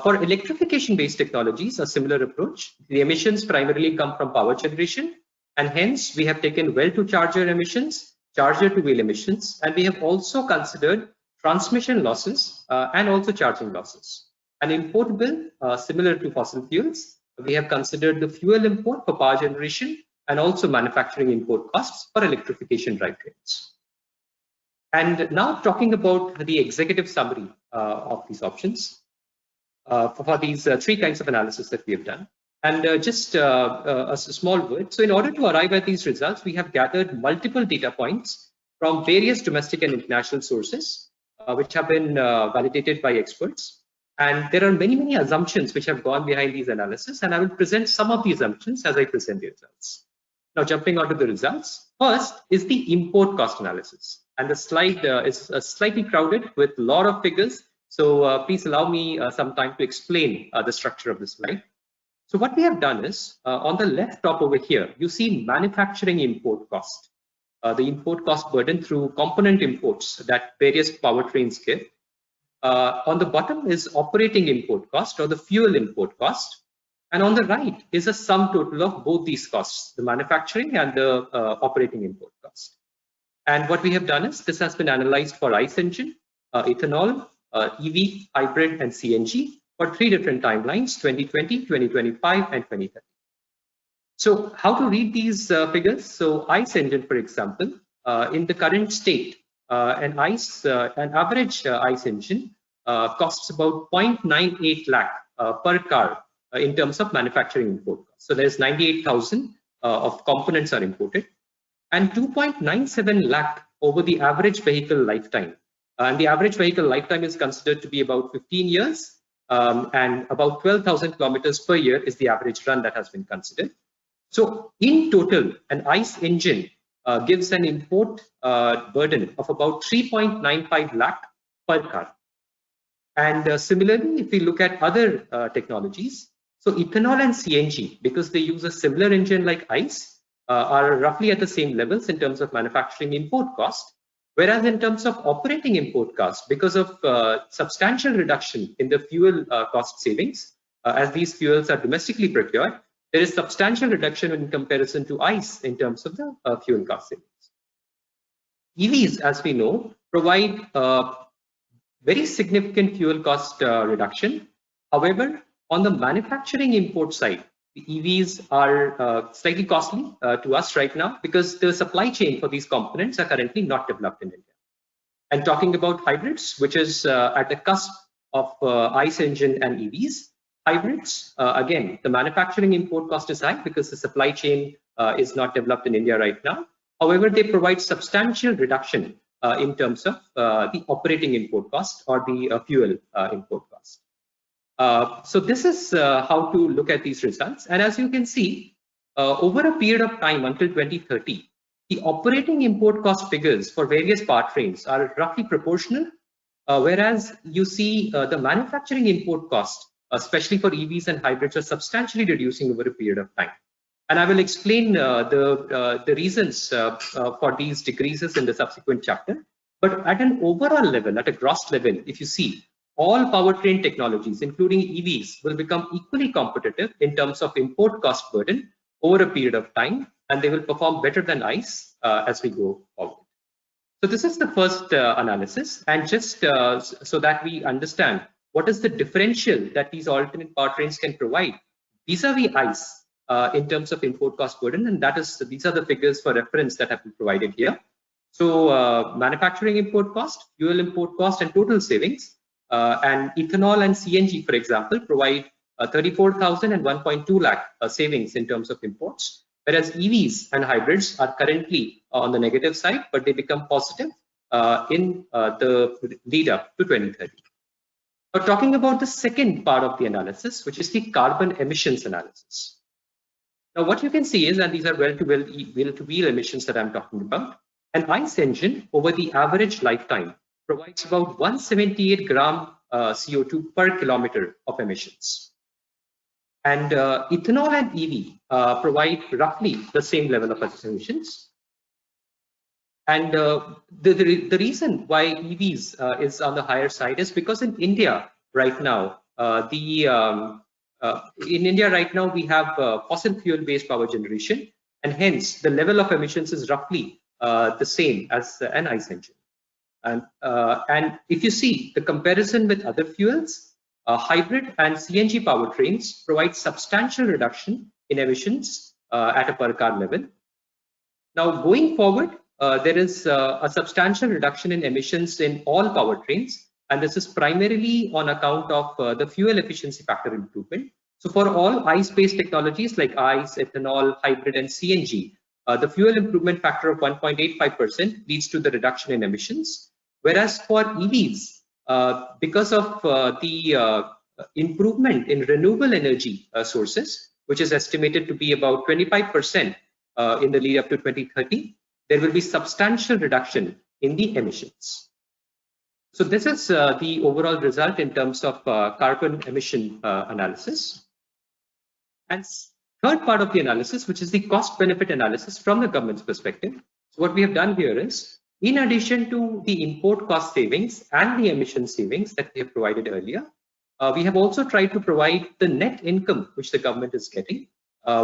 For electrification-based technologies, a similar approach. The emissions primarily come from power generation, and hence we have taken well-to-charger emissions, charger-to-wheel emissions, and we have also considered transmission losses and also charging losses. An import bill, similar to fossil fuels, we have considered the fuel import for power generation and also manufacturing import costs for electrification drivetrains. And now talking about the executive summary of these options for these three kinds of analysis that we have done. And just a small word. So in order to arrive at these results, we have gathered multiple data points from various domestic and international sources, which have been validated by experts. And there are many, many assumptions which have gone behind these analysis, and I will present some of the assumptions as I present the results. Now, jumping onto the results, first is the import cost analysis. And the slide is slightly crowded with a lot of figures. So please allow me some time to explain the structure of the slide. So what we have done is, on the left top over here, you see manufacturing import cost, the import cost burden through component imports that various powertrains give. On the bottom is operating import cost or the fuel import cost. And on the right is a sum total of both these costs, the manufacturing and the operating import cost. And what we have done is, this has been analyzed for ICE engine, ethanol, EV, hybrid, and CNG for three different timelines, 2020, 2025, and 2030. So how to read these figures? So ICE engine, for example, in the current state, an average ICE engine costs about 0.98 lakh per car in terms of manufacturing import cost. So there's 98,000 of components are imported, and 2.97 lakh over the average vehicle lifetime. And the average vehicle lifetime is considered to be about 15 years. And about 12,000 kilometers per year is the average run that has been considered. So in total, an ICE engine gives an import burden of about 3.95 lakh per car. And similarly, if we look at other technologies, so ethanol and CNG, because they use a similar engine like ICE, are roughly at the same levels in terms of manufacturing import cost. Whereas in terms of operating import cost, because of substantial reduction in the fuel cost savings, as these fuels are domestically procured, there is substantial reduction in comparison to ICE in terms of the fuel cost savings. EVs, as we know, provide very significant fuel cost reduction. However, on the manufacturing import side, the EVs are slightly costly to us right now because the supply chain for these components are currently not developed in India. And talking about hybrids, which is at the cusp of ICE engine and EVs, hybrids, again, the manufacturing import cost is high because the supply chain is not developed in India right now. However, they provide substantial reduction in terms of the operating import cost or the fuel import cost. So this is how to look at these results. And as you can see, over a period of time until 2030, the operating import cost figures for various powertrains are roughly proportional, whereas you see the manufacturing import cost, especially for EVs and hybrids, are substantially reducing over a period of time. And I will explain the reasons for these decreases in the subsequent chapter. But at an overall level, at a gross level, if you see, all powertrain technologies, including EVs, will become equally competitive in terms of import cost burden over a period of time, and they will perform better than ICE as we go forward. So this is the first analysis, and just so that we understand what is the differential that these alternate powertrains can provide vis-a-vis ICE in terms of import cost burden, and these are the figures for reference that have been provided here. So manufacturing import cost, fuel import cost, and total savings, and ethanol and CNG, for example, provide 34,000 and 1.2 lakh savings in terms of imports, whereas EVs and hybrids are currently on the negative side, but they become positive in the lead up to 2030. Now, talking about the second part of the analysis, which is the carbon emissions analysis. Now, what you can see is, and these are well-to-wheel emissions that I'm talking about, an ICE engine over the average lifetime provides about 178 gram CO2 per kilometer of emissions. And ethanol and EV provide roughly the same level of emissions. And the reason why EVs is on the higher side is because in India right now, we have fossil fuel-based power generation, and hence the level of emissions is roughly the same as an ICE engine. And if you see the comparison with other fuels, hybrid and CNG powertrains provide substantial reduction in emissions at a per car level. Now, going forward, there is a substantial reduction in emissions in all powertrains, and this is primarily on account of the fuel efficiency factor improvement. So for all ICE-based technologies like ICE, ethanol, hybrid, and CNG, the fuel improvement factor of 1.85% leads to the reduction in emissions. Whereas for EVs, because of the improvement in renewable energy sources, which is estimated to be about 25% in the lead up to 2030, there will be substantial reduction in the emissions. So this is the overall result in terms of carbon emission analysis. And third part of the analysis, which is the cost benefit analysis from the government's perspective. So what we have done here is, in addition to the import cost savings and the emission savings that we have provided earlier, we have also tried to provide the net income which the government is getting,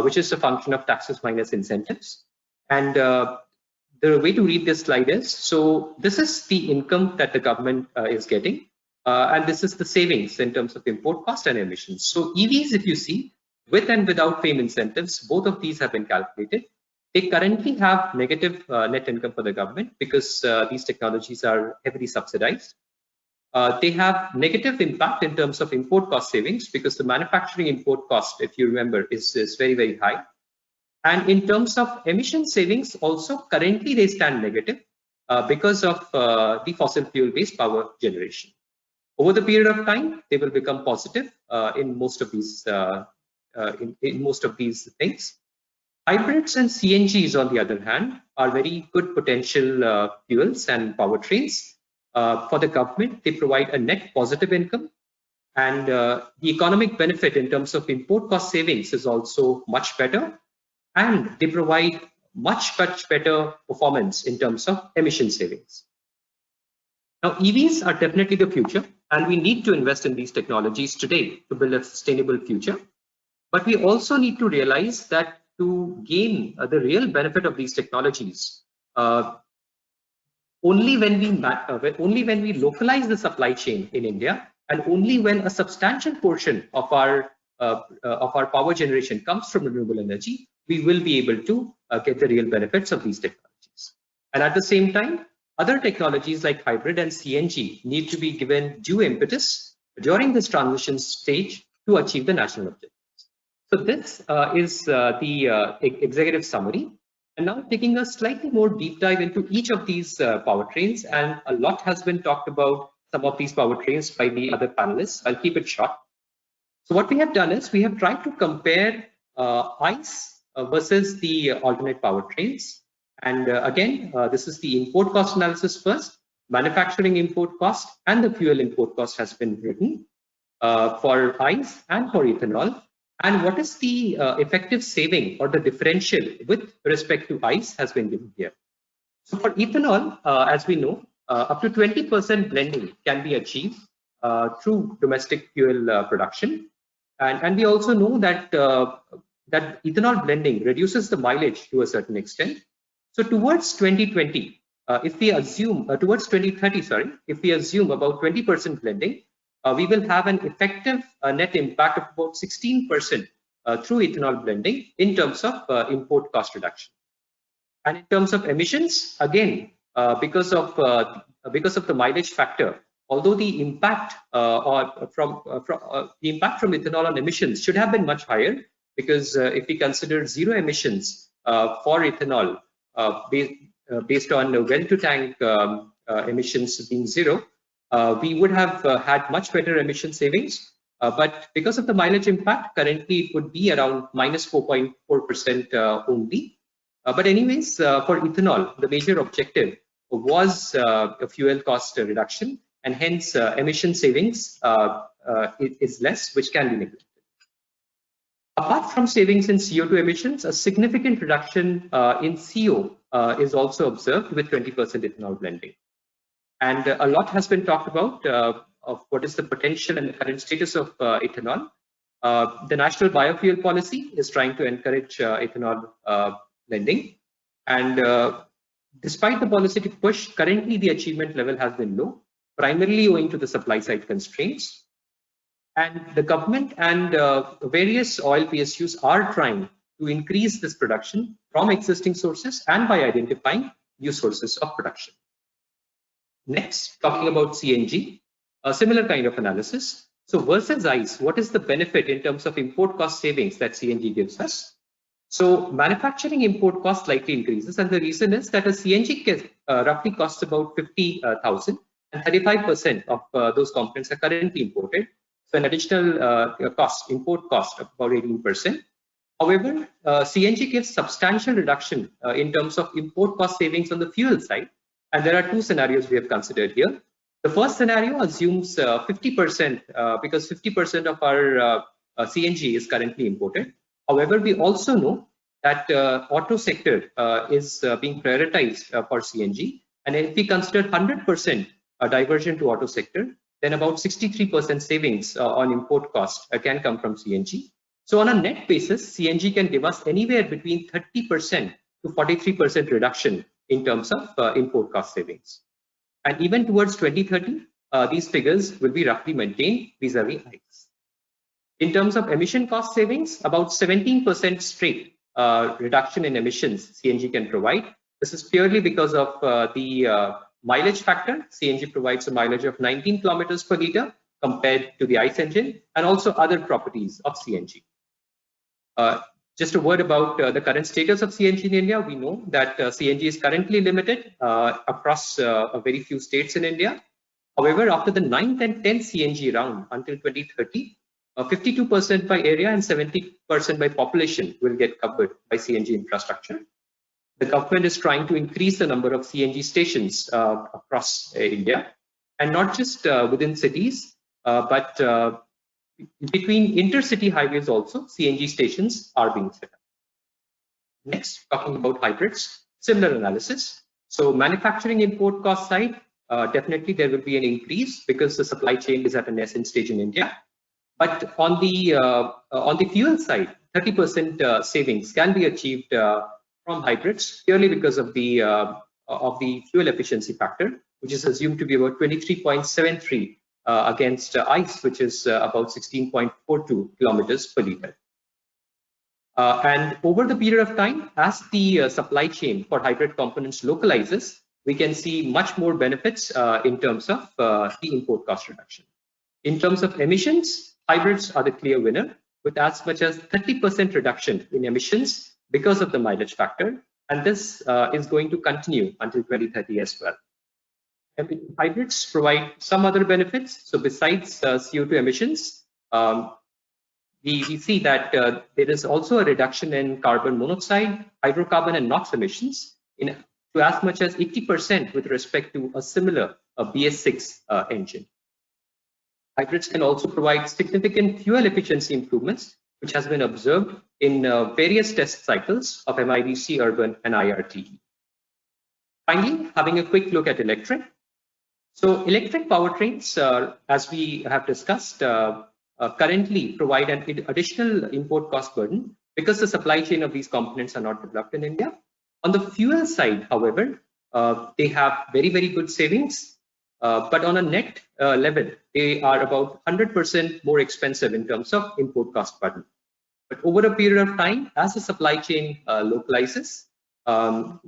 which is a function of taxes minus incentives. And the way to read this slide is, so this is the income that the government is getting, and this is the savings in terms of import cost and emissions. So EVs, if you see, with and without FAME incentives, both of these have been calculated. They currently have negative net income for the government because these technologies are heavily subsidized. They have negative impact in terms of import cost savings because the manufacturing import cost, if you remember, is very, very high. And in terms of emission savings, also currently they stand negative because of the fossil fuel-based power generation. Over the period of time, they will become positive in most of these things. Hybrids and CNGs, on the other hand, are very good potential fuels and powertrains. For the government, they provide a net positive income, and the economic benefit in terms of import cost savings is also much better, and they provide much better performance in terms of emission savings. Now, EVs are definitely the future, and we need to invest in these technologies today to build a sustainable future. But we also need to realize that to gain the real benefit of these technologies, only when we localize the supply chain in India, and only when a substantial portion of our power generation comes from renewable energy, we will be able to get the real benefits of these technologies. And at the same time, other technologies like hybrid and CNG need to be given due impetus during this transition stage to achieve the national objectives. So this is the executive summary. And now taking a slightly more deep dive into each of these powertrains, and a lot has been talked about some of these powertrains by the other panelists. I'll keep it short. So what we have done is we have tried to compare ICE versus the alternate powertrains. And again, this is the import cost analysis first. Manufacturing import cost and the fuel import cost has been written for ICE and for ethanol. And what is the effective saving or the differential with respect to ICE has been given here. So for ethanol, as we know, up to 20% blending can be achieved through domestic fuel production. And we also know that that ethanol blending reduces the mileage to a certain extent. So towards 2020, if we assume towards 2030, sorry, if we assume about 20% blending, we will have an effective net impact of about 16% through ethanol blending in terms of import cost reduction. And in terms of emissions, again, because of the mileage factor, although the impact from ethanol on emissions should have been much higher, because if we consider zero emissions for ethanol based on well-to-tank emissions being zero, we would have had much better emission savings. But because of the mileage impact, currently it would be around minus 4.4% only. But anyways, for ethanol, the major objective was a fuel cost reduction, and hence emission savings is less, which can be neglected. Apart from savings in CO2 emissions, a significant reduction in CO is also observed with 20% ethanol blending. And a lot has been talked about of what is the potential and the current status of ethanol. The National Biofuel Policy is trying to encourage ethanol blending. And despite the policy to push, currently the achievement level has been low, primarily owing to the supply side constraints. And the government and various oil PSUs are trying to increase this production from existing sources and by identifying new sources of production. Next, talking about CNG, a similar kind of analysis. So versus ICE, what is the benefit in terms of import cost savings that CNG gives us? So manufacturing import cost slightly increases, and the reason is that a CNG kit roughly costs about 50,000, and 35% of those components are currently imported. So an additional import cost of about 18%. However, CNG gives substantial reduction in terms of import cost savings on the fuel side. And there are two scenarios we have considered here. The first scenario assumes 50% because 50% of our CNG is currently imported. However, we also know that auto sector is being prioritized for CNG. And if we consider 100% diversion to auto sector, then about 63% savings on import cost can come from CNG. So on a net basis, CNG can give us anywhere between 30% to 43% reduction in terms of import cost savings. And even towards 2030, these figures will be roughly maintained vis-a-vis ICE. In terms of emission cost savings, about 17% straight reduction in emissions CNG can provide. This is purely because of the mileage factor. CNG provides a mileage of 19 kilometers per liter compared to the ICE engine, and also other properties of CNG. Just a word about the current status of CNG in India. We know that CNG is currently limited across a very few states in India. However, after the 9th and 10th CNG round until 2030, 52% by area and 70% by population will get covered by CNG infrastructure. The government is trying to increase the number of CNG stations across India, and not just within cities, but between intercity highways also, CNG stations are being set up. Next, talking about hybrids, similar analysis. So manufacturing import cost side, definitely there will be an increase because the supply chain is at an nascent stage in India. But on the fuel side, 30% savings can be achieved from hybrids purely because of the fuel efficiency factor, which is assumed to be about 23.73 against ICE, which is about 16.42 kilometers per liter. And over the period of time, as the supply chain for hybrid components localizes, we can see much more benefits in terms of the import cost reduction. In terms of emissions, hybrids are the clear winner with as much as 30% reduction in emissions because of the mileage factor. And this is going to continue until 2030 as well. Hybrids provide some other benefits. So besides CO2 emissions, we see that there is also a reduction in carbon monoxide, hydrocarbon and NOx emissions to as much as 80% with respect to a similar BS6 engine. Hybrids can also provide significant fuel efficiency improvements, which has been observed in various test cycles of MIDC Urban and IRTE. Finally, having a quick look at electric. So electric powertrains, as we have discussed, currently provide an additional import cost burden because the supply chain of these components are not developed in India. On the fuel side, however, they have very, very good savings, but on a net level, they are about 100% more expensive in terms of import cost burden. But over a period of time, as the supply chain localizes,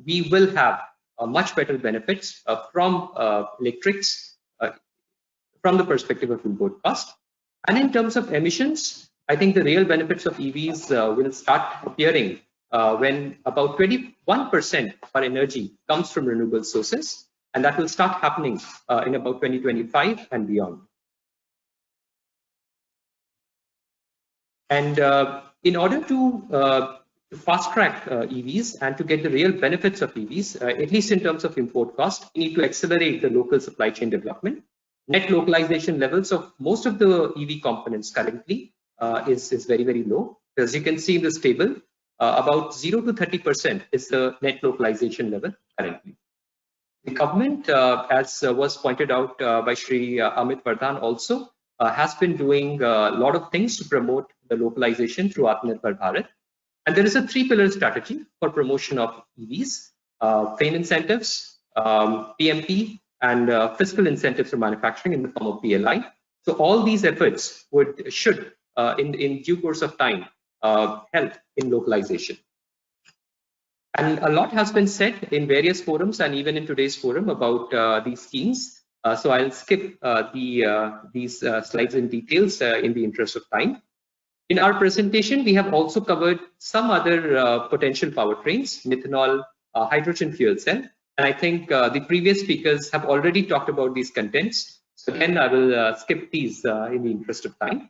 we will have much better benefits from electrics from the perspective of import cost. And in terms of emissions, I think the real benefits of EVs will start appearing when about 21% of our energy comes from renewable sources, and that will start happening in about 2025 and beyond. And in order to fast track EVs and to get the real benefits of EVs, at least in terms of import cost, we need to accelerate the local supply chain development. Net localization levels of most of the EV components currently is very, very low. As you can see in this table, about 0 to 30% is the net localization level currently. The government, as was pointed out by Shri Amit Vardhan also, has been doing a lot of things to promote the localization through Atmanirbhar Bharat. And there is a 3-pillar strategy for promotion of EVs, FAME incentives, PMP, and fiscal incentives for manufacturing in the form of PLI. So all these efforts should, in due course of time, help in localization. And a lot has been said in various forums and even in today's forum about these schemes. So I'll skip these slides in details in the interest of time. In our presentation, we have also covered some other potential powertrains, methanol, hydrogen fuel cell. And I think the previous speakers have already talked about these contents. So again, I will skip these in the interest of time.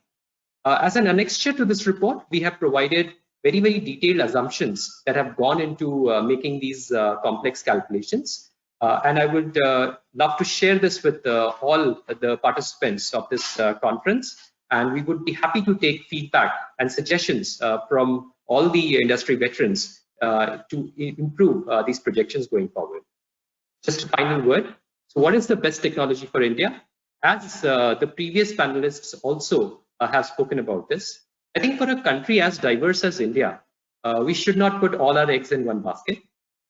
As an annexure to this report, we have provided very, very detailed assumptions that have gone into making these complex calculations. And I would love to share this with all the participants of this conference. And we would be happy to take feedback and suggestions from all the industry veterans to improve these projections going forward. Just a final word. So what is the best technology for India? As the previous panelists also have spoken about this, I think for a country as diverse as India, we should not put all our eggs in one basket.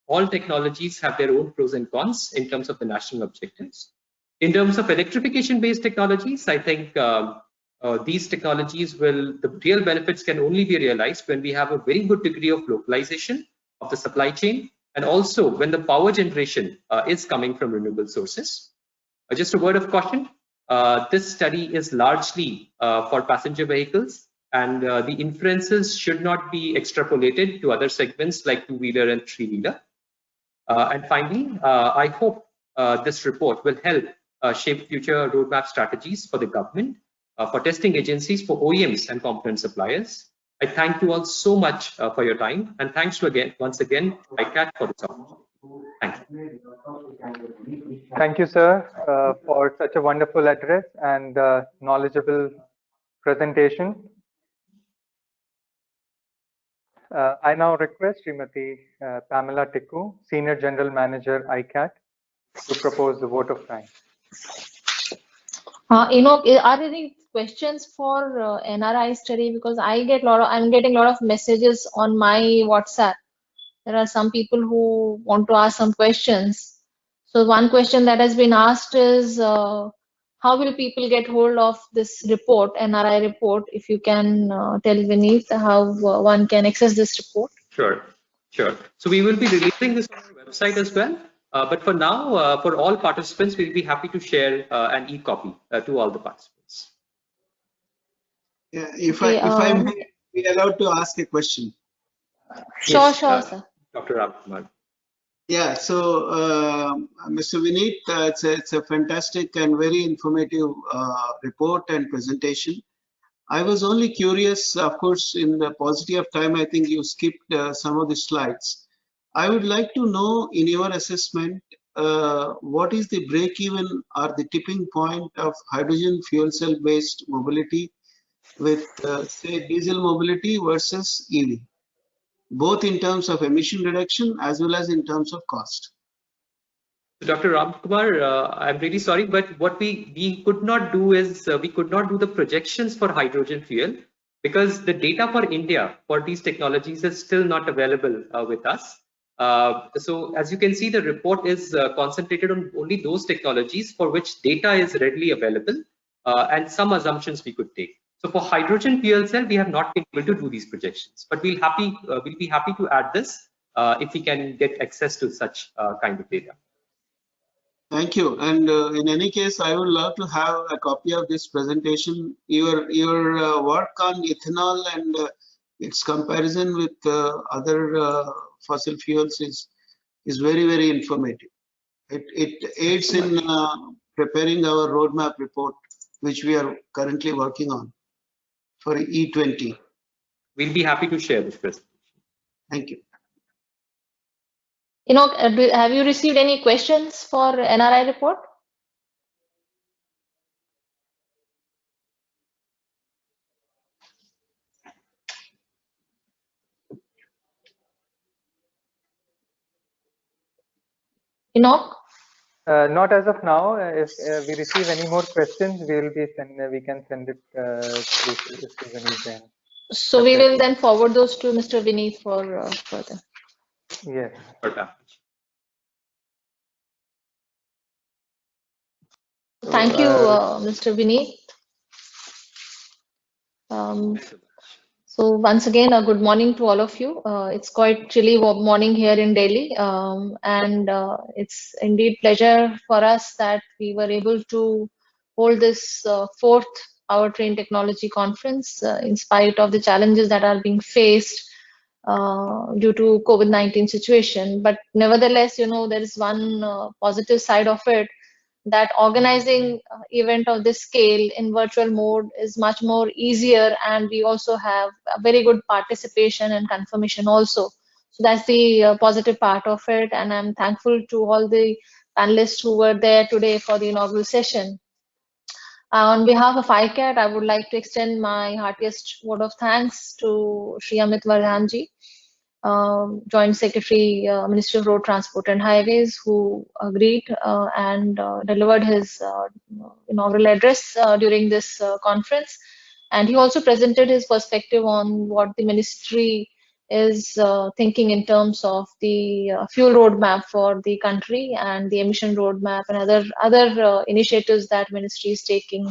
All technologies have their own pros and cons in terms of the national objectives. In terms of electrification-based technologies, I think these technologies the real benefits can only be realized when we have a very good degree of localization of the supply chain, and also when the power generation is coming from renewable sources. Just a word of caution, this study is largely for passenger vehicles, and the inferences should not be extrapolated to other segments like two-wheeler and three-wheeler. And finally, I hope this report will help shape future roadmap strategies for the government, for testing agencies, for OEMs and component suppliers. I thank you all so much for your time, and thanks once again to ICAT for this opportunity. Thank you. Thank you, sir, for such a wonderful address and knowledgeable presentation. I now request Srimati Pamela Tikku, Senior General Manager, ICAT, to propose the vote of thanks. Are there any questions for NRI study? Because I'm getting a lot of messages on my WhatsApp. There are some people who want to ask some questions. So one question that has been asked is, how will people get hold of this report, NRI report? If you can tell Vineet how one can access this report. Sure. So we will be releasing this on our website as well. But for now, for all participants, we'll be happy to share an e-copy to all the participants. Yeah, if I may be allowed to ask a question. Sure, sir. Dr. Ramkumar. Yeah, so Mr. Vineet, it's a fantastic and very informative report and presentation. I was only curious, of course, in the paucity of time, I think you skipped some of the slides. I would like to know, in your assessment, what is the break-even or the tipping point of hydrogen fuel cell-based mobility with, say, diesel mobility versus EV, both in terms of emission reduction as well as in terms of cost? Dr. Ramkumar, I'm really sorry, but what we could not do is we could not do the projections for hydrogen fuel because the data for India for these technologies is still not available with us. So as you can see, the report is concentrated on only those technologies for which data is readily available and some assumptions we could take. So for hydrogen fuel cell, we have not been able to do these projections, but we'll be happy to add this if we can get access to such kind of data. Thank you. And in any case, I would love to have a copy of this presentation. Your work on ethanol and its comparison with other fossil fuels is very, very informative. It aids in preparing our roadmap report, which we are currently working on for E20. We'll be happy to share this presentation. Thank you. Have you received any questions for NRI report? Enoch? Not as of now. If we receive any more questions, we can send it to Vineet Jain. So we will then forward those to Mr. Vineet for further. Yes. Thank you, Mr. Vineet. So once again, a good morning to all of you. It's quite chilly morning here in Delhi, and it's indeed pleasure for us that we were able to hold this fourth Powertrain Technology Conference in spite of the challenges that are being faced due to COVID-19 situation. But nevertheless, there is one positive side of it, that organizing event of this scale in virtual mode is much more easier, and we also have a very good participation and confirmation also. So that's the positive part of it, and I'm thankful to all the panelists who were there today for the inaugural session. On behalf of ICAT, I would like to extend my heartiest word of thanks to Shri Amit Vardhan ji, Joint Secretary, Ministry of Road Transport and Highways, who agreed and delivered his inaugural address during this conference. And he also presented his perspective on what the ministry is thinking in terms of the fuel roadmap for the country and the emission roadmap and other initiatives that ministry is taking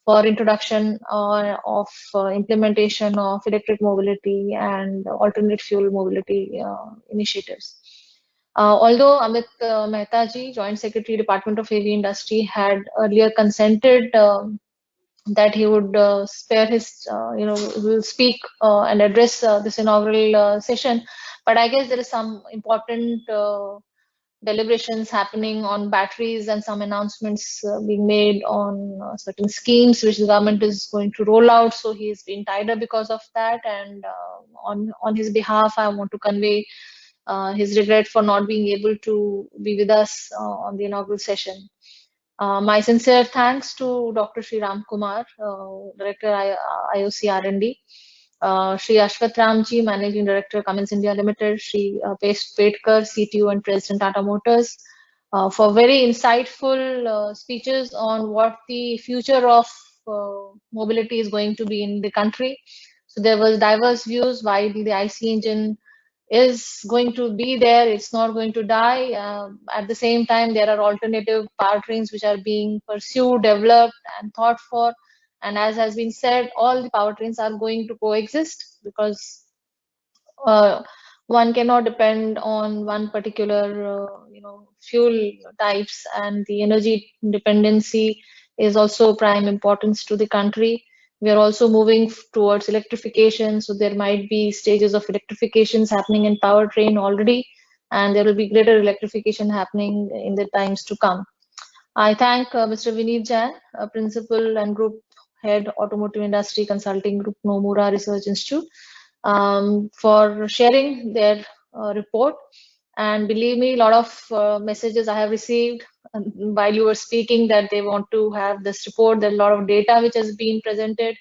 for introduction of implementation of electric mobility and alternate fuel mobility initiatives. Although Amit Mehta ji, Joint Secretary, Department of Heavy Industry, had earlier consented that he would spare his, will speak and address this inaugural session, but I guess there is some important deliberations happening on batteries and some announcements being made on certain schemes which the government is going to roll out. So he's been tied up because of that, and on his behalf, I want to convey his regret for not being able to be with us on the inaugural session. My sincere thanks to Dr. Sri Ram Kumar, Director IOC R&D, Shri Ashwath Ramji, Managing Director, Cummins India Limited, Shri Petkar, CTO and President, Tata Motors, for very insightful speeches on what the future of mobility is going to be in the country. So there was diverse views why the IC engine is going to be there, it's not going to die. At the same time, there are alternative powertrains which are being pursued, developed and thought for. And as has been said, all the powertrains are going to coexist, because one cannot depend on one particular fuel types, and the energy dependency is also prime importance to the country. We are also moving towards electrification, so there might be stages of electrifications happening in powertrain already, and there will be greater electrification happening in the times to come. I thank Mr. Vineet Jain, Principal and Group Head, Automotive Industry Consulting Group, Nomura Research Institute, for sharing their report. And believe me, a lot of messages I have received while you were speaking, that they want to have this report. There are a lot of data which has been presented,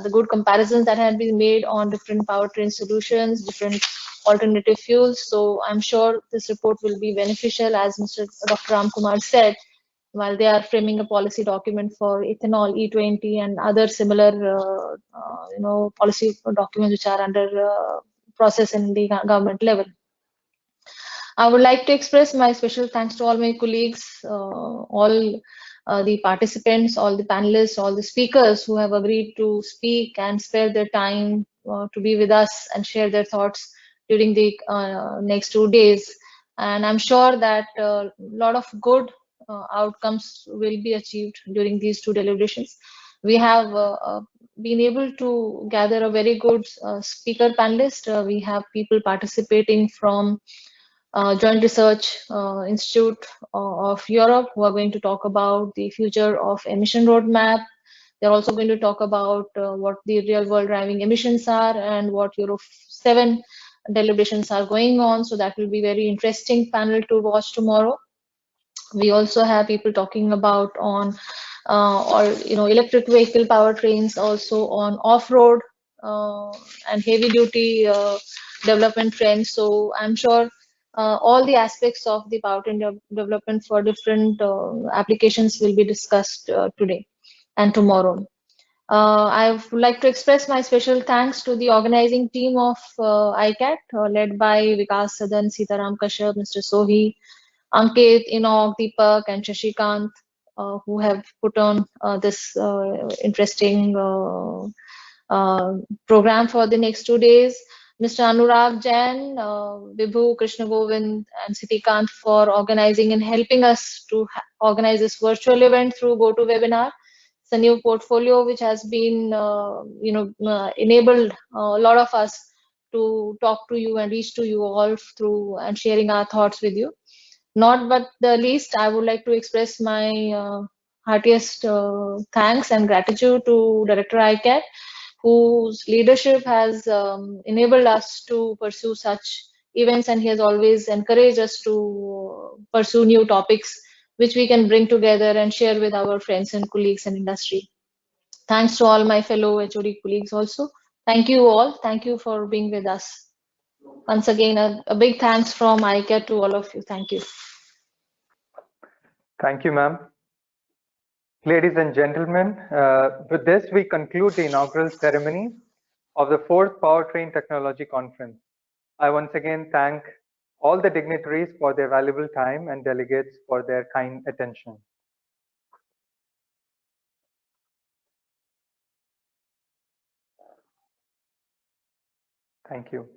the good comparisons that have been made on different powertrain solutions, different alternative fuels. So I'm sure this report will be beneficial, as Dr. Ram Kumar said, while they are framing a policy document for ethanol, E20 and other similar policy documents which are under process in the government level. I would like to express my special thanks to all my colleagues, all the participants, all the panelists, all the speakers who have agreed to speak and spare their time to be with us and share their thoughts during the next 2 days. And I'm sure that a lot of good outcomes will be achieved during these 2 deliberations. We have been able to gather a very good speaker panelist. We have people participating from Joint Research Institute of Europe, who are going to talk about the future of emission roadmap. They're also going to talk about what the real world driving emissions are and what Euro 7 deliberations are going on. So that will be very interesting panel to watch tomorrow. We also have people talking about on electric vehicle powertrains, also on off-road and heavy duty development trends. So I'm sure all the aspects of the powertrain development for different applications will be discussed today and tomorrow. I would like to express my special thanks to the organizing team of ICAT, led by Vikas Sadan, Sitaram Kashyap, Mr. Sohi, Ankit, Inok, Deepak, and Shashikant, who have put on this interesting program for the next 2 days. Mr. Anurag Jain, Vibhu, Krishna Govind, and Sitikant for organizing and helping us to organize this virtual event through GoToWebinar. It's a new portfolio which has been, enabled a lot of us to talk to you and reach to you all through and sharing our thoughts with you. Not but the least, I would like to express my heartiest thanks and gratitude to Director ICAT, whose leadership has enabled us to pursue such events, and he has always encouraged us to pursue new topics which we can bring together and share with our friends and colleagues in industry. Thanks to all my fellow HOD colleagues also. Thank you all. Thank you for being with us. Once again, a big thanks from ICAT to all of you. Thank you. Thank you, ma'am. Ladies and gentlemen, with this, we conclude the inaugural ceremony of the 4th Powertrain Technology Conference. I once again thank all the dignitaries for their valuable time and delegates for their kind attention. Thank you.